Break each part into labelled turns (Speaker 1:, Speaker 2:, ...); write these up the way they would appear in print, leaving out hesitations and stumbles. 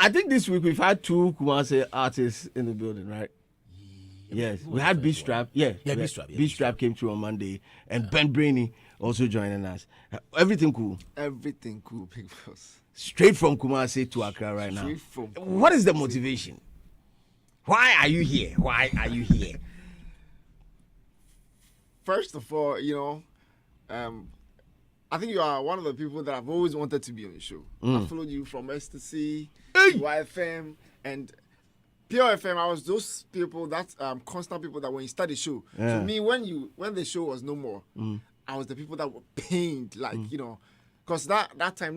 Speaker 1: I think this week we've had 2 Kumasi artists in the building, right? Yes, we had B-Strap.
Speaker 2: B-Strap.
Speaker 1: B-Strap came through on Monday, and Ben Brainy also joining us. Everything cool.
Speaker 3: Everything cool, Big Boss.
Speaker 1: Straight from Kumasi to Accra right now. What is the motivation? Why are you here? Why are you here?
Speaker 3: First of all, I think you are one of the people that I've always wanted to be on the show. I followed you from Ecstasy, YFM, and Pure FM. I was those people, that constant people that when you start the show.
Speaker 1: Yeah.
Speaker 3: So me, when the show was no more, I was the people that were pained, like because that time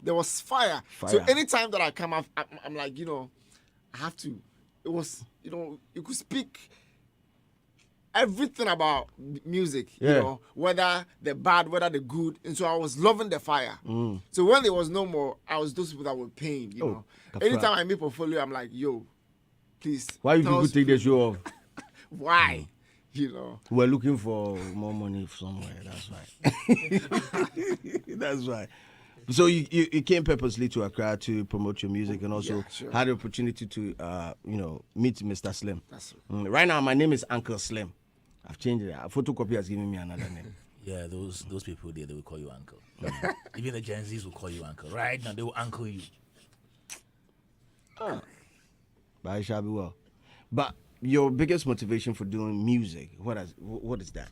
Speaker 3: there was fire. So anytime that I come up, I'm like, I have to. It was, you could speak everything about music, whether the bad, whether the good. And so I was loving the fire. So when there was no more, I was those people that were pained, Anytime I make portfolio, I'm like, yo, please.
Speaker 1: Why you people take the show off?
Speaker 3: Why?
Speaker 1: We're looking for more money somewhere. That's why. That's why. So you came purposely to Accra to promote your music and also had the opportunity to meet Mr. Slim.
Speaker 3: That's right.
Speaker 1: Right now my name is Uncle Slim. I've changed it. A photocopy has given me another name.
Speaker 2: Yeah, those people there, they will call you uncle. Even the Gen Zs will call you uncle. Right now they will uncle you.
Speaker 1: But I shall be well. But your biggest motivation for doing music, what is that?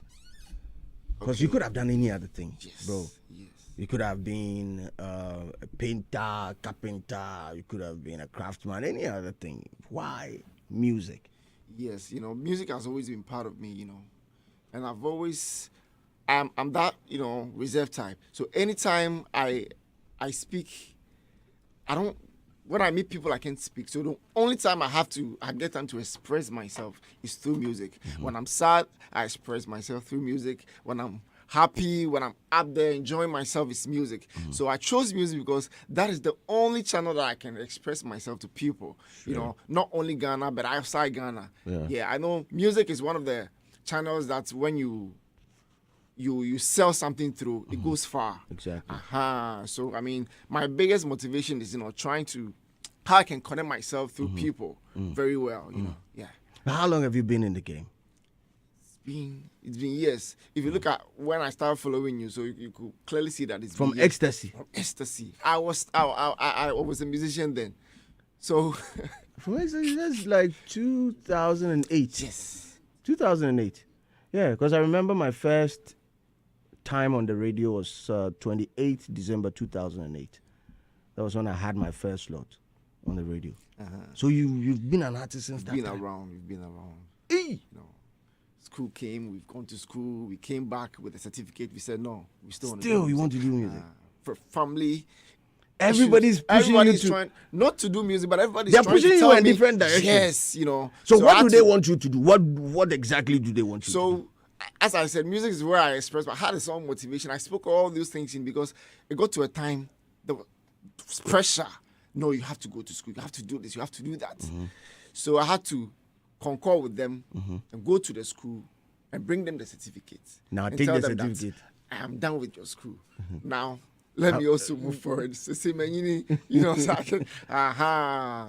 Speaker 1: Because you could have done any other thing, bro.
Speaker 3: Yes.
Speaker 1: You could have been a painter, carpenter. You could have been a craftsman, any other thing. Why music?
Speaker 3: Yes, music has always been part of me, and I've always, I'm that, reserved type. So anytime I speak, when I meet people, I can't speak. So the only time I get time to express myself is through music. When I'm sad, I express myself through music. When I'm happy, when I'm up there enjoying myself, it's music. So I chose music because that is the only channel that I can express myself to people. Not only Ghana, but outside Ghana. Yeah, I know music is one of the channels that when you sell something through, it goes far.
Speaker 1: Exactly.
Speaker 3: So I mean, my biggest motivation is trying to how I can connect myself through people very well. Yeah.
Speaker 1: How long have you been in the game?
Speaker 3: It's been years. If you look at when I started following you, so you could clearly see that it's
Speaker 1: from
Speaker 3: been
Speaker 1: Ecstasy.
Speaker 3: From Ecstasy. I was a musician then. So
Speaker 1: from Ecstasy, that's like 2008.
Speaker 3: Yes.
Speaker 1: 2008. Yeah, because I remember my first time on the radio was 28th December 2008. That was when I had my first slot on the radio. So you've been an artist since that time?
Speaker 3: We've been around.
Speaker 1: Hey!
Speaker 3: School came, we've gone to school, we came back with a certificate. We said, no, we still want to
Speaker 1: do music. You want to do music?
Speaker 3: For family.
Speaker 1: Everybody's pushing you to...
Speaker 3: trying, not to do music, but everybody's
Speaker 1: They're
Speaker 3: trying to
Speaker 1: pushing
Speaker 3: tell
Speaker 1: you in
Speaker 3: me,
Speaker 1: different directions.
Speaker 3: Yes,
Speaker 1: So what do they want you to do? What exactly do they want you to do?
Speaker 3: So, as I said, music is where I express, but I had a song motivation. I spoke all those things in because it got to a time, there was pressure. No, you have to go to school. You have to do this. You have to do that. So I had to concur with them and go to the school and bring them the certificate.
Speaker 1: Now take the certificate.
Speaker 3: I am done with your school. Now let me also move forward. So say, man, so I can.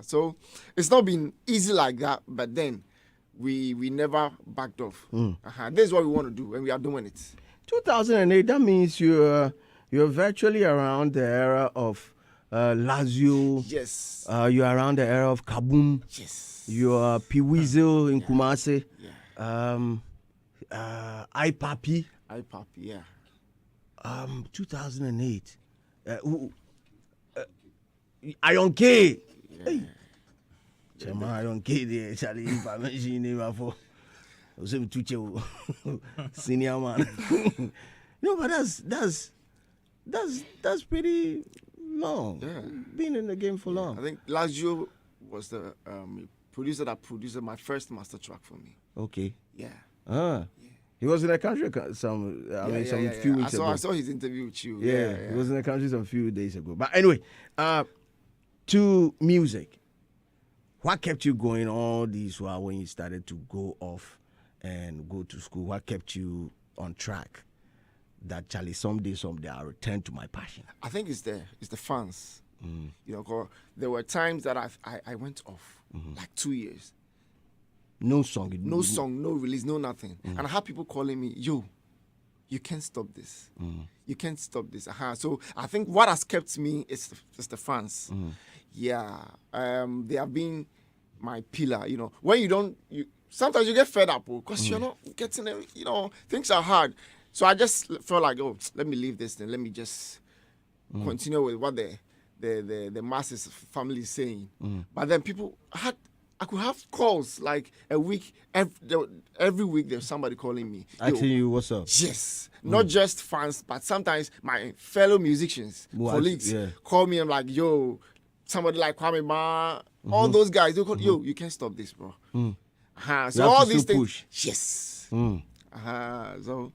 Speaker 3: So it's not been easy like that, but then we never backed off. This is what we want to do, and we are doing it.
Speaker 1: 2008. That means you're virtually around the era of Lazio.
Speaker 3: Yes.
Speaker 1: You're around the era of Kaboom.
Speaker 3: Yes.
Speaker 1: You're P-Weasel in Kumasi.
Speaker 3: Yeah.
Speaker 1: iPapi,
Speaker 3: yeah.
Speaker 1: 2008. Iron K.
Speaker 3: Yeah.
Speaker 1: Hey. Chairman Iron K there, Charlie, if I mention your name before. I was able to senior man. But that's pretty long.
Speaker 3: Yeah.
Speaker 1: Been in the game for long.
Speaker 3: I think Lazio was the producer that produced my first master track for me.
Speaker 1: Okay.
Speaker 3: Yeah.
Speaker 1: He was in the country some few weeks ago.
Speaker 3: I saw his interview with you.
Speaker 1: Yeah, he was in the country some few days ago. But anyway, to music. What kept you going all these while when you started to go off and go to school? What kept you on track? That Charlie, someday I'll return to my passion.
Speaker 3: I think it's the fans. You know, 'cause there were times that I went off like 2 years.
Speaker 1: No song.
Speaker 3: No song, no release, no nothing. And I had people calling me, yo, you can't stop this. You can't stop this. So I think what has kept me is the fans. Yeah. They have been my pillar. You know, when you don't, sometimes you get fed up because you're not getting it. You know, things are hard. So I just felt like, oh, let me leave this thing. Let me just continue with what the masses family is saying. But then I could have calls like a week, every week there's somebody calling me.
Speaker 1: Asking you what's up.
Speaker 3: Yes. Not just fans, but sometimes my fellow musicians, colleagues call me and like, yo, somebody like Kwame Ma, all those guys, they call, yo, you can't stop this, bro. So all these things. Push. Yes. So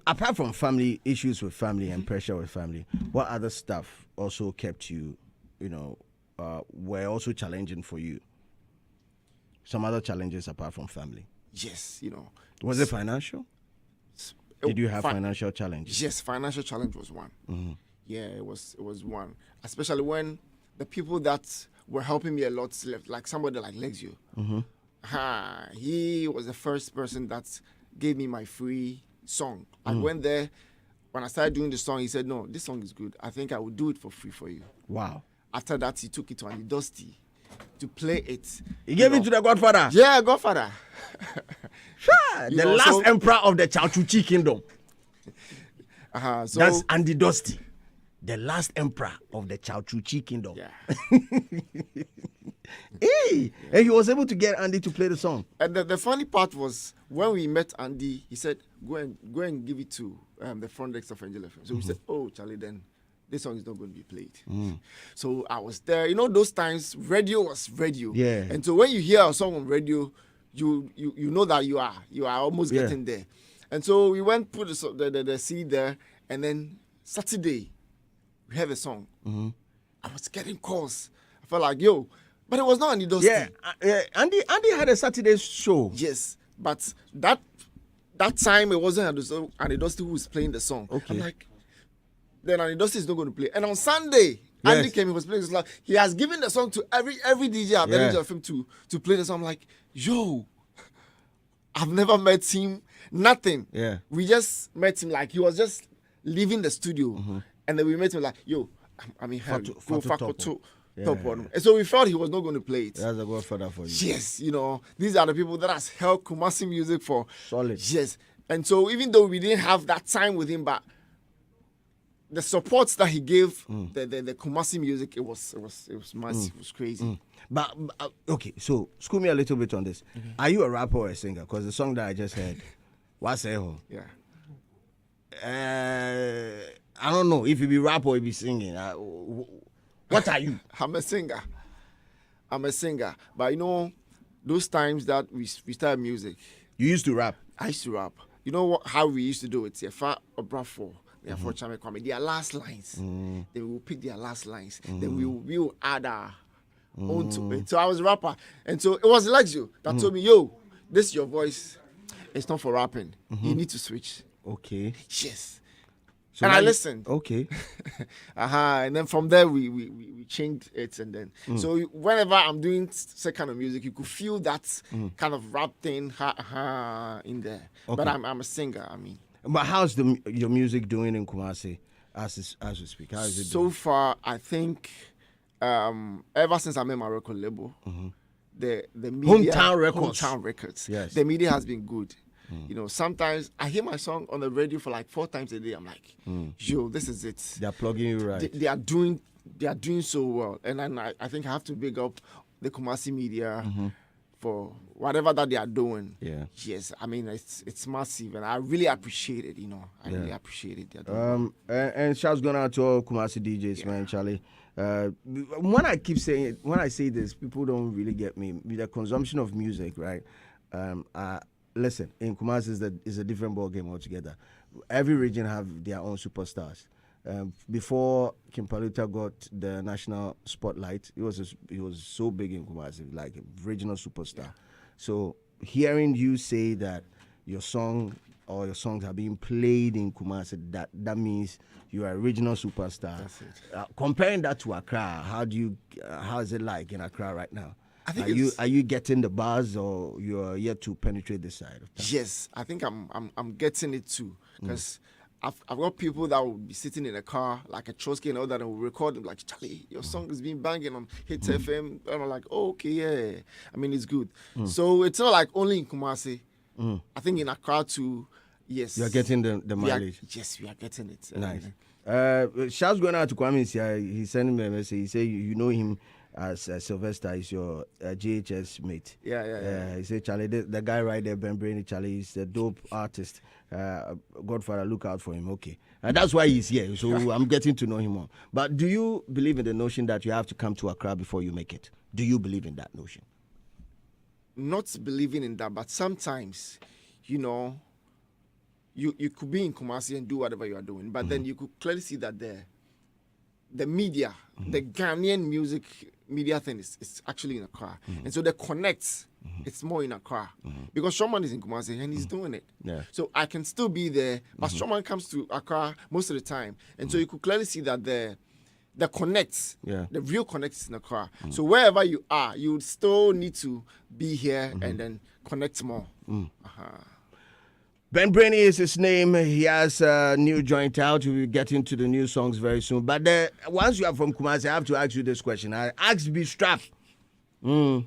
Speaker 1: apart from family issues with family and pressure with family, what other stuff also kept you, were also challenging for you? Some other challenges apart from family?
Speaker 3: Yes,
Speaker 1: Was it financial? Did you have financial challenges?
Speaker 3: Yes, financial challenge was one. Yeah, it was one. Especially when the people that were helping me a lot left, like somebody like Lexio. He was the first person that gave me my free song. I went there. When I started doing the song, he said, no, this song is good. I think I will do it for free for you. Wow. After that, he took it to Andy Dusty to play it.
Speaker 1: He gave it to the Godfather?
Speaker 3: Yeah, Godfather.
Speaker 1: The last emperor of the Chauchuchi kingdom.
Speaker 3: So
Speaker 1: that's Andy Dusty. The last emperor of the Chauchuchi kingdom.
Speaker 3: Yeah.
Speaker 1: Hey! Yeah. And he was able to get Andy to play the song.
Speaker 3: And the funny part was, when we met Andy, he said, go and give it to the front desk of Angel FM. So we said, oh, Charlie, then this song is not going to be played. So I was there. Those times, radio was radio.
Speaker 1: Yeah.
Speaker 3: And so when you hear a song on radio, you know that you are almost getting there. And so we went, put the CD there, and then Saturday, we heard the song. I was getting calls. I felt like, yo, but it was not Andy Dusty.
Speaker 1: Yeah, Andy had a Saturday show.
Speaker 3: Yes, but that time it wasn't Andy Dusty who was playing the song.
Speaker 1: Okay.
Speaker 3: I'm like, then Andy Dusty is not going to play. And on Sunday, Andy came, he was playing the song. He has given the song to every DJ at the age of him to play the song. I'm like, yo, I've never met him, nothing.
Speaker 1: Yeah.
Speaker 3: We just met him like he was just leaving the studio. And then we met him like, yo, I mean, go Fakoto. And so we felt he was not going to play it.
Speaker 1: That's a Godfather for you.
Speaker 3: Yes, these are the people that has held Kumasi music for
Speaker 1: solid.
Speaker 3: Yes, and so even though we didn't have that time with him, but the support that he gave the Kumasi music, it was massive. It was crazy.
Speaker 1: But okay, so school me a little bit on this. Are you a rapper or a singer? Because the song that I just heard, what's it?
Speaker 3: Yeah.
Speaker 1: I don't know if you be rap or you be singing. What are you?
Speaker 3: I'm a singer. But those times that we started music.
Speaker 1: You used to rap?
Speaker 3: I used to rap. You know how we used to do it? Their last lines. Then we will pick their last lines. Then we will add our own to it. So I was a rapper. And so it was Lexio that told me, yo, this is your voice. It's not for rapping. You need to switch.
Speaker 1: Okay.
Speaker 3: Yes.
Speaker 1: So
Speaker 3: and I listened.
Speaker 1: Okay.
Speaker 3: And then from there we changed it, and then so whenever I'm doing that kind of music, you could feel that kind of rap thing in there. Okay. But I'm a singer. I mean.
Speaker 1: But how's your music doing in Kumasi as we speak? How is it
Speaker 3: so
Speaker 1: doing?
Speaker 3: far? I think ever since I made my record label, the media, Hometown Records.
Speaker 1: Yes.
Speaker 3: The media has been good. Sometimes I hear my song on the radio for like 4 times a day. I'm like, yo, this is it.
Speaker 1: They're plugging you right.
Speaker 3: They are doing so well. And then I think I have to big up the Kumasi media for whatever that they are doing.
Speaker 1: Yeah.
Speaker 3: Yes. I mean, it's massive, and I really appreciate it. I really appreciate it.
Speaker 1: And shouts going out to all Kumasi DJs, man, Charlie. When I say this, people don't really get me. With the consumption of music, right? Listen, in Kumasi is a different ball game altogether. Every region have their own superstars. Before Kim Paluta got the national spotlight, he was so big in Kumasi, like a regional superstar. Yeah. So hearing you say that your song or your songs are being played in Kumasi, that means you are a regional superstar.
Speaker 3: That's it.
Speaker 1: Comparing that to Accra, how is it like in Accra right now?
Speaker 3: I think
Speaker 1: are you getting the buzz, or you are yet to penetrate this side of town?
Speaker 3: Yes, I think I'm getting it too, because I've got people that will be sitting in a car like a Trotsky and all that, and will record them like, Charlie, your song is being banging on Hitz FM, and I'm like, oh, okay, yeah. I mean, it's good. So it's not like only in Kumasi. I think in Accra too. Yes,
Speaker 1: You are getting the mileage.
Speaker 3: Yes, we are getting it.
Speaker 1: Nice. Shouts going out to Kwame. He sent me a message. He said you know him as Sylvester is your GHS mate.
Speaker 3: Yeah.
Speaker 1: He said, Charlie, the guy right there, Ben Brainy, Charlie, he's a dope artist. Godfather, look out for him. Okay. And that's why he's here. So I'm getting to know him more. But do you believe in the notion that you have to come to Accra before you make it? Do you believe in that notion?
Speaker 3: Not believing in that, but sometimes, you could be in Kumasi and do whatever you are doing, but then you could clearly see that the media, the Ghanaian music media thing is actually in Accra. And so the connects, it's more in Accra. Because Showman is in Kumasi and he's doing it.
Speaker 1: Yeah.
Speaker 3: So I can still be there, but Showman comes to Accra most of the time. And so you could clearly see that the connects, the real connects in Accra. So wherever you are, you would still need to be here and then connect more.
Speaker 1: Ben Brainy is his name. He has a new joint out. We will get into the new songs very soon. But once you are from Kumasi, I have to ask you this question. I ask be strapped. Yeah,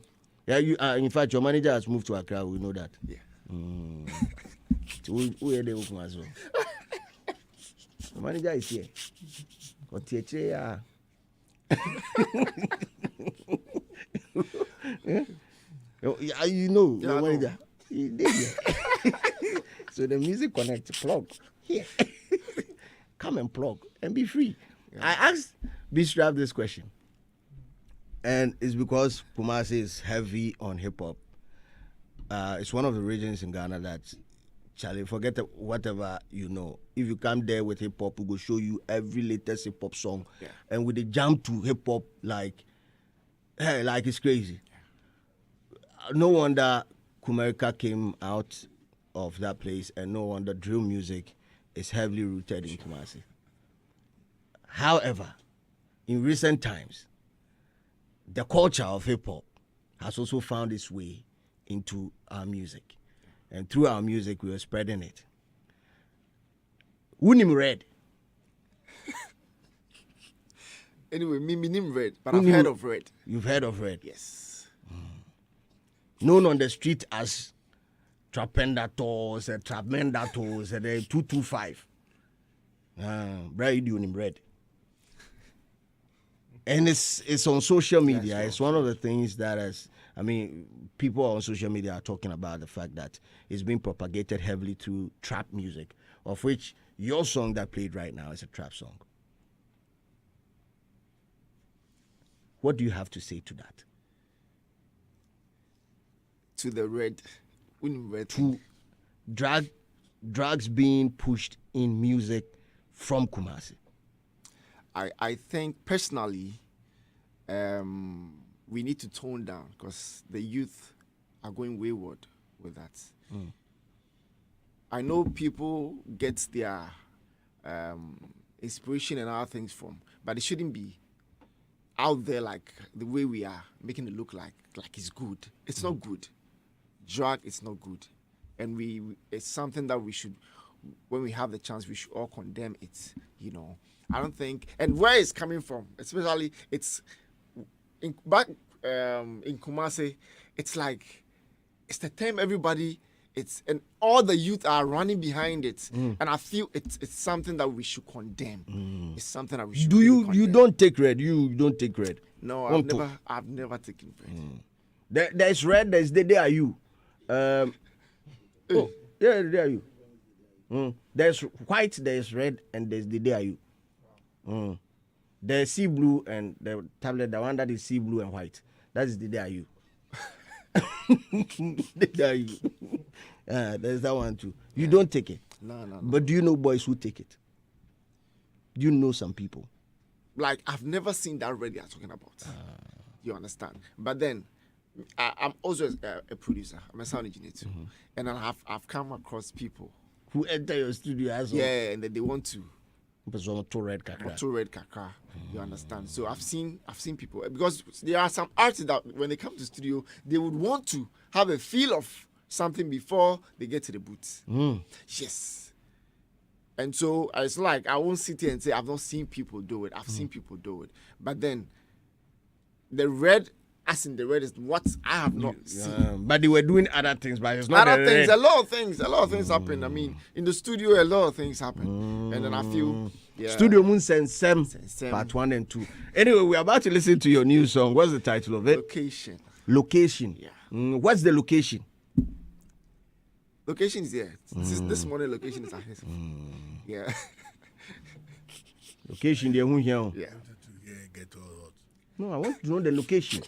Speaker 1: in fact, your manager has moved to Accra. We know that.
Speaker 3: Yeah.
Speaker 1: Who are they Kumasi? The manager is here. You know,
Speaker 3: Yeah,
Speaker 1: your
Speaker 3: I
Speaker 1: manager. He did here. So the music connect, plug here. Come and plug and be free. Yeah. I asked B-Strap this question, and it's because Kumasi is heavy on hip hop. It's one of the regions in Ghana that, Charlie, forget whatever you know. If you come there with hip hop, we will show you every latest hip hop song, and with the jump to hip hop like it's crazy. No wonder Kumerica came out of that place, and no wonder drill music is heavily rooted in Kumasi. However, in recent times, the culture of hip-hop has also found its way into our music. And through our music, we are spreading it. Unim Red.
Speaker 3: Anyway, me name Red, but I've heard of Red.
Speaker 1: You've heard of Red?
Speaker 3: Yes.
Speaker 1: Known on the street as Trapendators, Trapmendators, 225. Brad, you him Red. And it's on social media. It's one of the things that people on social media are talking about the fact that it's being propagated heavily through trap music, of which your song that played right now is a trap song. What do you have to say to that?
Speaker 3: To the Red.
Speaker 1: To drugs being pushed in music from Kumasi.
Speaker 3: I think personally, we need to tone down because the youth are going wayward with that. I know people get their inspiration and other things from, but it shouldn't be out there like the way we are, making it look like it's good. It's not good. Drug is not good, and it's something that we should, when we have the chance, we should all condemn it. I don't think, and where it's coming from, especially it's in Kumasi, it's like it's the time everybody, and all the youth are running behind it, and I feel it's something that we should condemn. It's something that we should.
Speaker 1: You don't take Red? You don't take Red?
Speaker 3: No, I've never taken Red.
Speaker 1: There's Red. There's They Are You. There Are You. There's White. There's Red, and there's They Are You. There's sea blue and the tablet, the one that is sea blue and white. That is They Are You. They Are You. There's that one too. You don't take it.
Speaker 3: No.
Speaker 1: But do you know boys who take it? Do you know some people?
Speaker 3: Like, I've never seen that Red you're talking about. You understand? But then, I'm also a producer. I'm a sound engineer too. And I've come across people
Speaker 1: who enter your studio as well.
Speaker 3: Yeah, and then they want to.
Speaker 1: Too red kakra.
Speaker 3: Too red kakra. You understand? So I've seen people, because there are some artists that when they come to studio, they would want to have a feel of something before they get to the booth. Yes. And so it's like I won't sit here and say I've not seen people do it. I've seen people do it. But then the red, as in the red, is what I have not seen.
Speaker 1: But they were doing other things, but it's not
Speaker 3: Other
Speaker 1: the
Speaker 3: things,
Speaker 1: red.
Speaker 3: a lot of things happen. I mean, in the studio, a lot of things happen. And then I feel,
Speaker 1: Studio Moon Sem,
Speaker 3: Sem.
Speaker 1: part 1 and 2. Anyway, we're about to listen to your new song. What's the title of it?
Speaker 3: Location.
Speaker 1: Location.
Speaker 3: Yeah.
Speaker 1: What's the location?
Speaker 3: Location is here. This morning, location is at Hitz. Yeah.
Speaker 1: Location, they won't hear.
Speaker 3: Yeah.
Speaker 1: No, I want to know the location.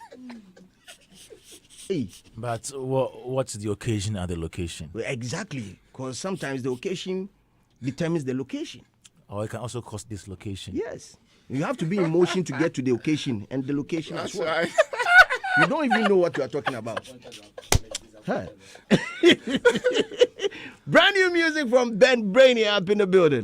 Speaker 1: Hey.
Speaker 2: But what's the occasion at the location?
Speaker 1: Well, exactly. Because sometimes the occasion determines the location.
Speaker 2: Or it can also cause dislocation.
Speaker 1: Yes. You have to be in motion to get to the occasion and the location
Speaker 3: That's
Speaker 1: as well.
Speaker 3: right.
Speaker 1: You don't even know what you are talking about. Huh. Brand new music from Ben Brainy up in the building.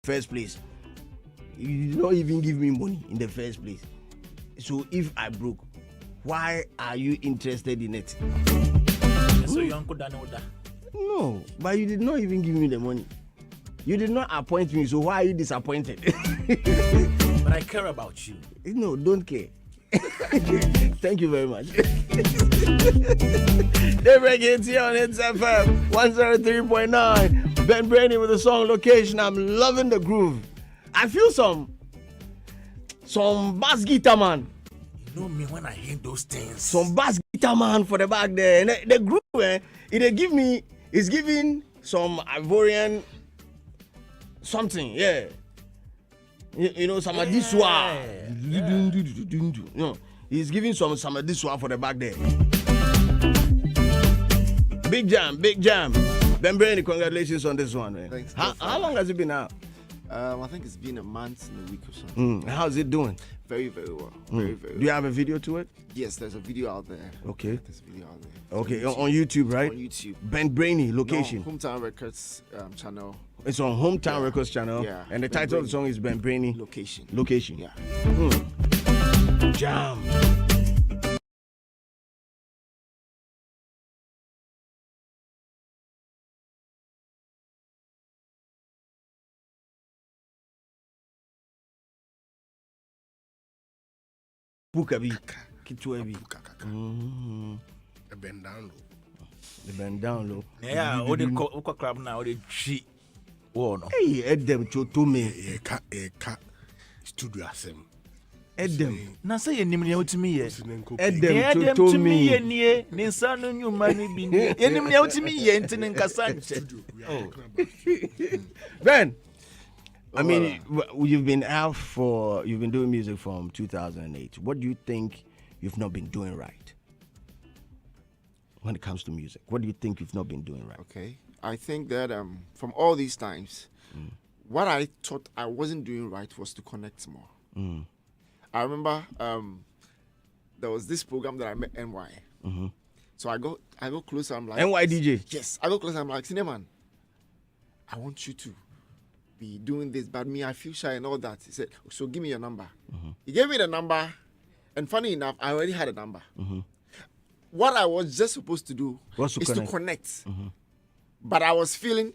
Speaker 1: First place, you did not even give me money in the first place. So if I broke, why are you interested in it?
Speaker 2: So your uncle done all that?
Speaker 1: No, but you did not even give me the money. You did not appoint me, so why are you disappointed?
Speaker 2: But I care about you.
Speaker 1: No, don't care. Thank you very much. They break it here on Hitz FM 103.9. Ben Brainy with the song Location. I'm loving the groove. I feel some bass guitar man.
Speaker 2: You know me when I hear those things.
Speaker 1: Some bass guitar man for the back there. And the groove, it's giving some Ivorian something, yeah. You know, some of this one. You know, he's giving some of this one for the back there. Big jam. Ben Brainy, congratulations on this one, man.
Speaker 3: Thanks.
Speaker 1: How long has it been out?
Speaker 3: I think it's been a month and a week or so.
Speaker 1: How's it doing?
Speaker 3: Very, very well. Very, very well.
Speaker 1: Do you have a video to it?
Speaker 3: Yes, there's a video out there.
Speaker 1: Okay.
Speaker 3: There's a video out there.
Speaker 1: Okay, on YouTube, right?
Speaker 3: On YouTube.
Speaker 1: Ben Brainy, Location.
Speaker 3: No, Hometown Records channel.
Speaker 1: It's on Hometown Records channel.
Speaker 3: Yeah.
Speaker 1: And the title of the song is Ben Brainy.
Speaker 3: Location.
Speaker 1: Yeah. Jam. Bukabi. Kitwebi.
Speaker 4: The bend down low.
Speaker 1: The bend down low.
Speaker 2: Yeah, all the club now, the tree. Oh no.
Speaker 1: Hey, Edem Chotome.
Speaker 4: Eka studio asem.
Speaker 1: Edem.
Speaker 2: Na say you nimni out me ye.
Speaker 1: Edem
Speaker 2: To me ye
Speaker 1: Chotome.
Speaker 2: nie. Ni sanu nyuma ni bi ni. Ye nimni out me ye ntini nkasa nche.
Speaker 1: Ben, I mean, you've been doing music from 2008. What do you think you've not been doing right when it comes to music? What do you think you've not been doing right?
Speaker 3: Okay. I think that from all these times, what I thought I wasn't doing right was to connect more. I remember there was this program that I met NY. So I go closer. I'm like,
Speaker 1: NY DJ.
Speaker 3: Yes, I go closer. I'm like, Cineman, I want you to be doing this, but me, I feel shy and all that. He said, so give me your number. He gave me the number, and funny enough, I already had a number. What I was just supposed to do is to connect. But I was feeling,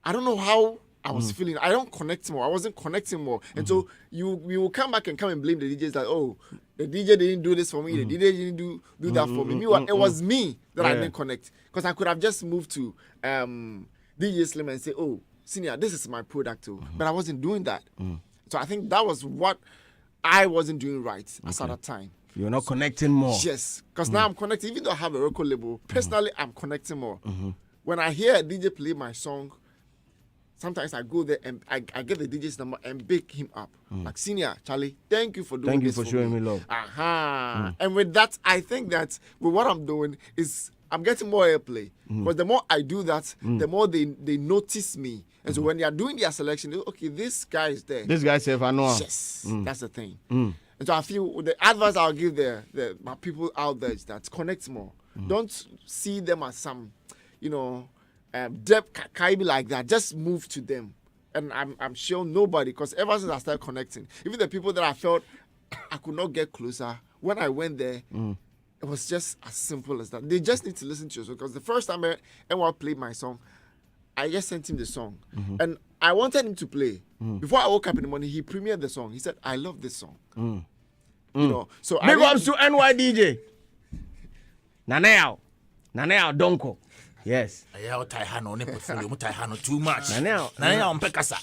Speaker 3: I don't know how I was feeling. I don't connect more. I wasn't connecting more. And so we will come back and blame the DJs like, oh, the DJ didn't do this for me. The DJ didn't do that for me. Meanwhile, it was me that I didn't connect. Because I could have just moved to DJ Slim and say, oh, Senior, this is my product too. But I wasn't doing that. So I think that was what I wasn't doing right at that time.
Speaker 1: You're not connecting more.
Speaker 3: Yes, because now I'm connecting. Even though I have a record label, personally, I'm connecting more. When I hear a DJ play my song, sometimes I go there and I get the DJ's number and big him up. Like, Senior, Charlie, thank you for doing this.
Speaker 1: Thank you for showing me love.
Speaker 3: And with that, I think that with what I'm doing is I'm getting more airplay. Because the more I do that, the more they notice me. And so when they are doing their selection, they go, okay, this guy is there.
Speaker 1: This guy said, I know.
Speaker 3: Yes, that's the thing. And so I feel the advice I'll give my people out there is that connect more. Don't see them as some, depth be like that. Just move to them. And I'm sure nobody, because ever since I started connecting, even the people that I felt I could not get closer, when I went there, it was just as simple as that. They just need to listen to you. Because the first time anyone played my song, I just sent him the song. And I wanted him to play. Before I woke up in the morning, he premiered the song. He said, I love this song. So
Speaker 1: Big ups to NY DJ. Naneo Donko. Yes.
Speaker 2: I tie hand on portfolio, tie hand too much.
Speaker 1: Naneo
Speaker 2: on Pekasa.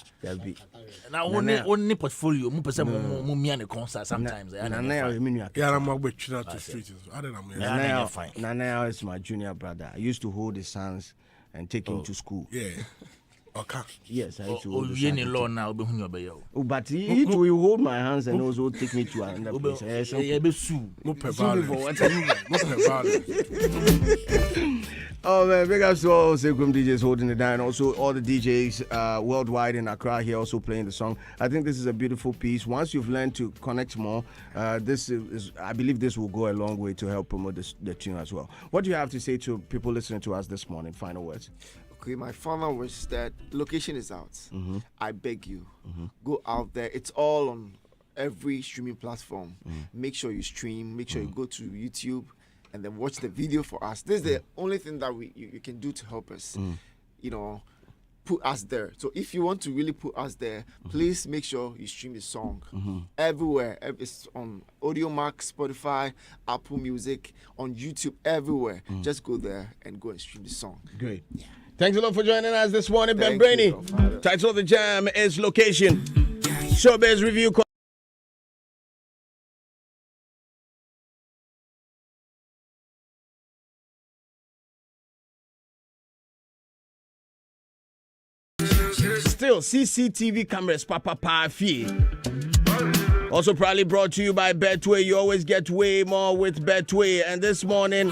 Speaker 2: Now only portfolio, mu pesa mu me and the concert sometimes.
Speaker 1: Naneo
Speaker 4: I'm about to street. I don't know.
Speaker 1: Naneo is my junior brother. I used to hold his hands and take him to school.
Speaker 4: Yeah. Okay.
Speaker 1: Yes, I used to hold his
Speaker 2: hands.
Speaker 1: hands.
Speaker 2: Now,
Speaker 1: but he will hold my hands and also take me to another place. Oh man, big ups to all Segrum DJs holding it down. Also, all the DJs worldwide in Accra here also playing the song. I think this is a beautiful piece. Once you've learned to connect more, this is I believe this will go a long way to help promote the tune as well. What do you have to say to people listening to us this morning? Final words.
Speaker 3: Okay, my final wish is that location is out. I beg you, go out there. It's all on every streaming platform. Make sure you stream. Make sure you go to YouTube and then watch the video for us. This is the only thing that you can do to help us. Put us there. So if you want to really put us there, please make sure you stream the song everywhere. It's on AudioMac, Spotify, Apple Music, on YouTube, everywhere. Just go there and go and stream the song.
Speaker 1: Great. Yeah. Thanks a lot for joining us this morning, Ben Brainy. Title of the jam is Location. Showbiz Review. Still, CCTV cameras, Papa Fee. Also proudly brought to you by Betway. You always get way more with Betway. And this morning...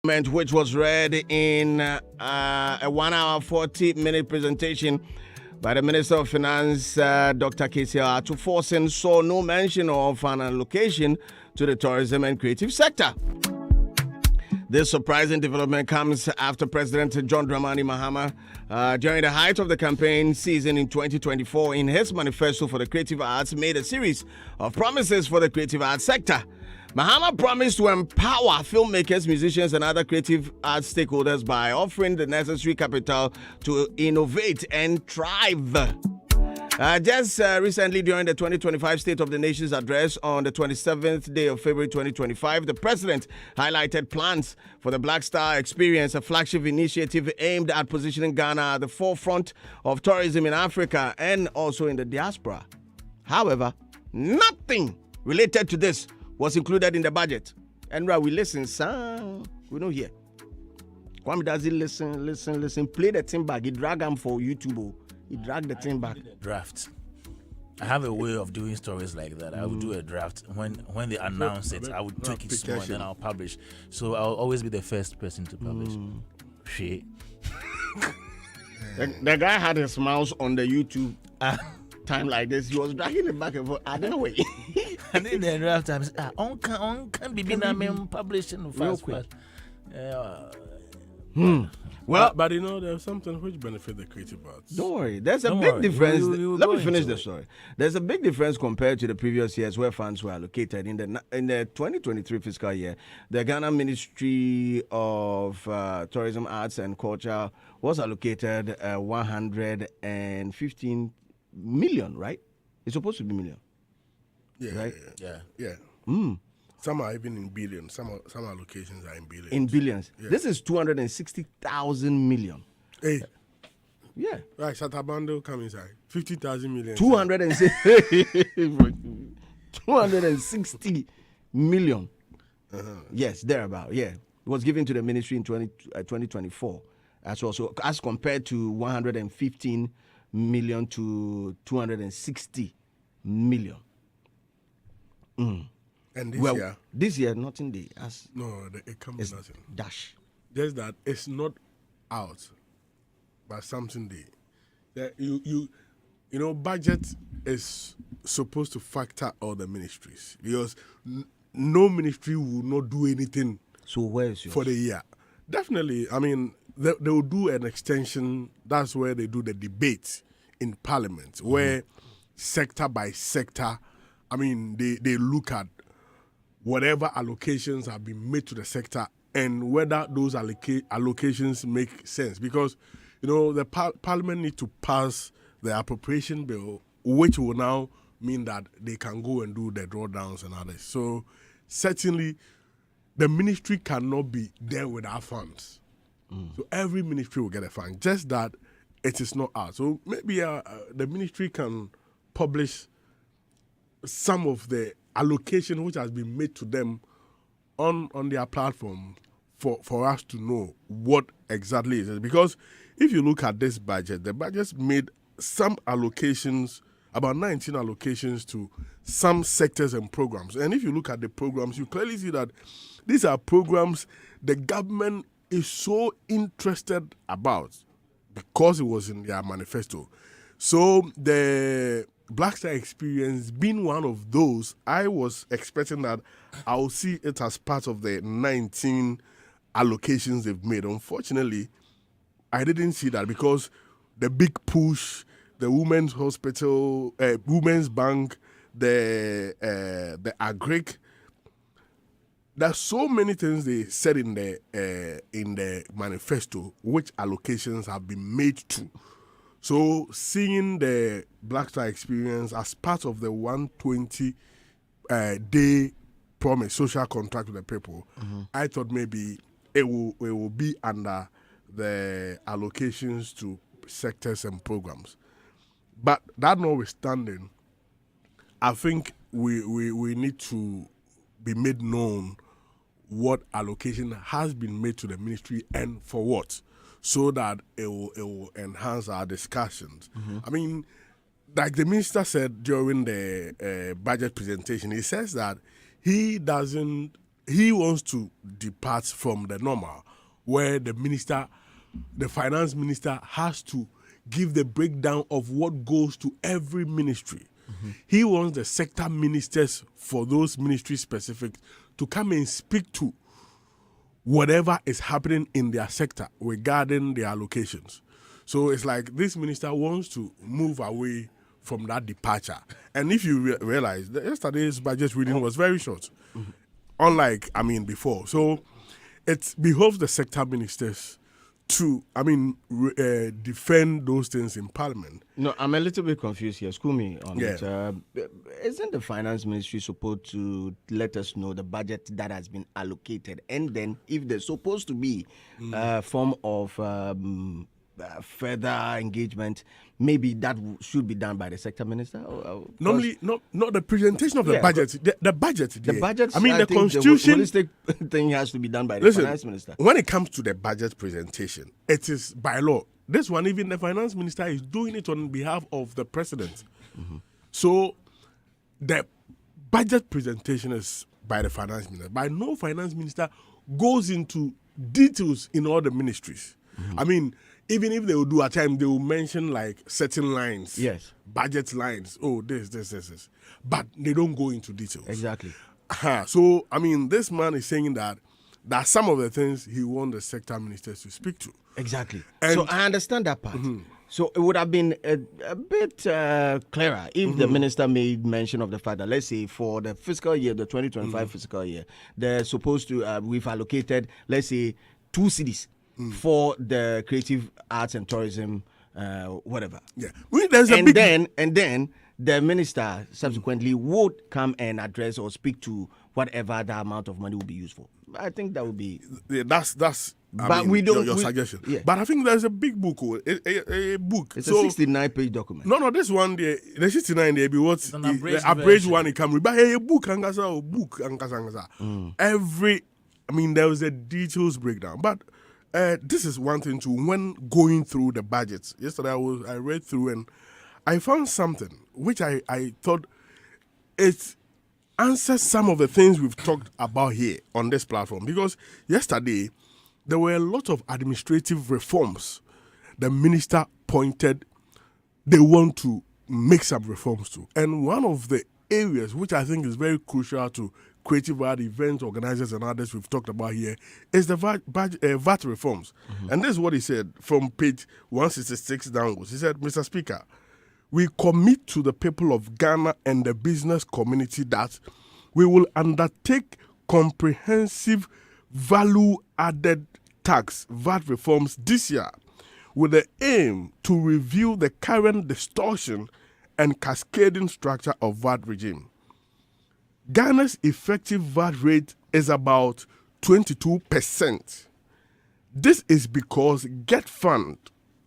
Speaker 1: Which was read in a 1 hour 40-minute presentation by the Minister of Finance, Dr. KCR, to forcing saw no mention of an allocation to the tourism and creative sector. This surprising development comes after President John Dramani Mahama, during the height of the campaign season in 2024, in his manifesto for the creative arts, made a series of promises for the creative arts sector. Mahama promised to empower filmmakers, musicians, and other creative arts stakeholders by offering the necessary capital to innovate and thrive. Just recently, during the 2025 State of the Nation's address on the 27th day of February 2025, the president highlighted plans for the Black Star Experience, a flagship initiative aimed at positioning Ghana at the forefront of tourism in Africa and also in the diaspora. However, nothing related to this was included in the budget. And we listen, son. We don't hear. Kwame does it listen. Play the thing back. He drag them for YouTube. He drag the thing back.
Speaker 2: Draft. I have a way of doing stories like that. I would do a draft. When they announce it, I would take it small and then I'll publish. So I'll always be the first person to publish. Shit.
Speaker 1: The guy had his mouse on the YouTube time like this. He was dragging it back and forth. I don't know why.
Speaker 2: And then the draft time is on can be publishing fast.
Speaker 4: Well, but there's something which benefit the creative arts.
Speaker 1: Don't worry. There's a big difference. Let me finish the story. There's a big difference compared to the previous years where funds were allocated. In the 2023 fiscal year, the Ghana Ministry of Tourism, Arts and Culture was allocated 115 million, right? It's supposed to be million.
Speaker 4: Yeah,
Speaker 1: right?
Speaker 4: Yeah. Some are even in billions. Some allocations are in billions.
Speaker 1: In billions.
Speaker 4: Yeah.
Speaker 1: This is 260,000 million.
Speaker 4: Hey.
Speaker 1: Yeah.
Speaker 4: Right, Satabando come inside. 50,000 million.
Speaker 1: 260 million. Yes, thereabout. Yeah. It was given to the ministry in 2024. As compared to 115 million to 260 million.
Speaker 4: And
Speaker 1: this year, nothing there.
Speaker 4: It comes nothing.
Speaker 1: Dash.
Speaker 4: Just that it's not out, but something there. That you budget is supposed to factor all the ministries because no ministry will not do anything.
Speaker 1: So where is yours?
Speaker 4: For the year? Definitely. I mean, they will do an extension. That's where they do the debate in Parliament, where sector by sector, I mean, they look at whatever allocations have been made to the sector and whether those allocations make sense. Because, the Parliament need to pass the appropriation bill, which will now mean that they can go and do the drawdowns and others. So, certainly, the ministry cannot be there without funds. So, every ministry will get a fund. Just that it is not out. So, maybe the ministry can publish some of the allocation which has been made to them on their platform for us to know what exactly it is. Because if you look at this budget, the budget's made some allocations, about 19 allocations to some sectors and programs. And if you look at the programs, you clearly see that these are programs the government is so interested about because it was in their manifesto. So the Black Star Experience being one of those, I was expecting that I'll see it as part of the 19 allocations they've made. Unfortunately, I didn't see that because the big push, the Women's Hospital, Women's Bank, the Agric, there's so many things they said in the manifesto which allocations have been made to. So seeing the Black Star Experience as part of the 120-day promise, social contract with the people, I thought maybe it will be under the allocations to sectors and programs. But that notwithstanding, I think we need to be made known what allocation has been made to the ministry and for what, so that it will enhance our discussions. I mean, like the minister said during the budget presentation, he says that he doesn't he wants to depart from the normal, where the finance minister has to give the breakdown of what goes to every ministry. He wants the sector ministers for those ministry specific to come and speak to whatever is happening in their sector regarding their allocations. So it's like this minister wants to move away from that departure. And if you realize, yesterday's budget reading was very short, unlike, before. So it behoves the sector ministers to, defend those things in Parliament.
Speaker 1: No, I'm a little bit confused here. School me on it. Isn't the finance ministry supposed to let us know the budget that has been allocated? And then if there's supposed to be a form of further engagement, maybe that should be done by the sector minister?
Speaker 4: Normally, not the presentation of the budget. The budget.
Speaker 1: The budget.
Speaker 4: The constitution.
Speaker 1: The holistic thing has to be done by the finance minister.
Speaker 4: When it comes to the budget presentation, it is by law. This one, even the finance minister is doing it on behalf of the president. So, the budget presentation is by the finance minister. But no finance minister goes into details in all the ministries. Even if they will do at times, they will mention like certain lines.
Speaker 1: Yes.
Speaker 4: Budget lines. Oh, this. But they don't go into details.
Speaker 1: Exactly.
Speaker 4: So, this man is saying that some of the things he wants the sector ministers to speak to.
Speaker 1: Exactly.
Speaker 4: And
Speaker 1: so I understand that part. So it would have been a bit clearer if the minister made mention of the fact that, let's say, for the fiscal year, the 2025 fiscal year, they're supposed to, we've allocated, let's say, 2 cities for the creative arts and tourism, whatever.
Speaker 4: Yeah.
Speaker 1: And then the minister subsequently would come and address or speak to whatever the amount of money will be used for. I think that would be...
Speaker 4: Yeah, that's your suggestion. Yeah. But I think there's a big book, a book.
Speaker 1: It's a 69-page document.
Speaker 4: No, this one, the 69, there be what's the abridged one, it can read. But a book, every... there was a details breakdown. But this is one thing too, when going through the budgets. Yesterday I read through and I found something which I thought it answers some of the things we've talked about here on this platform. Because yesterday there were a lot of administrative reforms the minister pointed they want to make some reforms to. And one of the areas which I think is very crucial to creative art event organizers and others we've talked about here is the VAT reforms. And this is what he said from page 166 downwards. He said, Mr. Speaker, we commit to the people of Ghana and the business community that we will undertake comprehensive value-added tax VAT reforms this year with the aim to review the current distortion and cascading structure of VAT regime. Ghana's effective VAT rate is about 22%. This is because Get Fund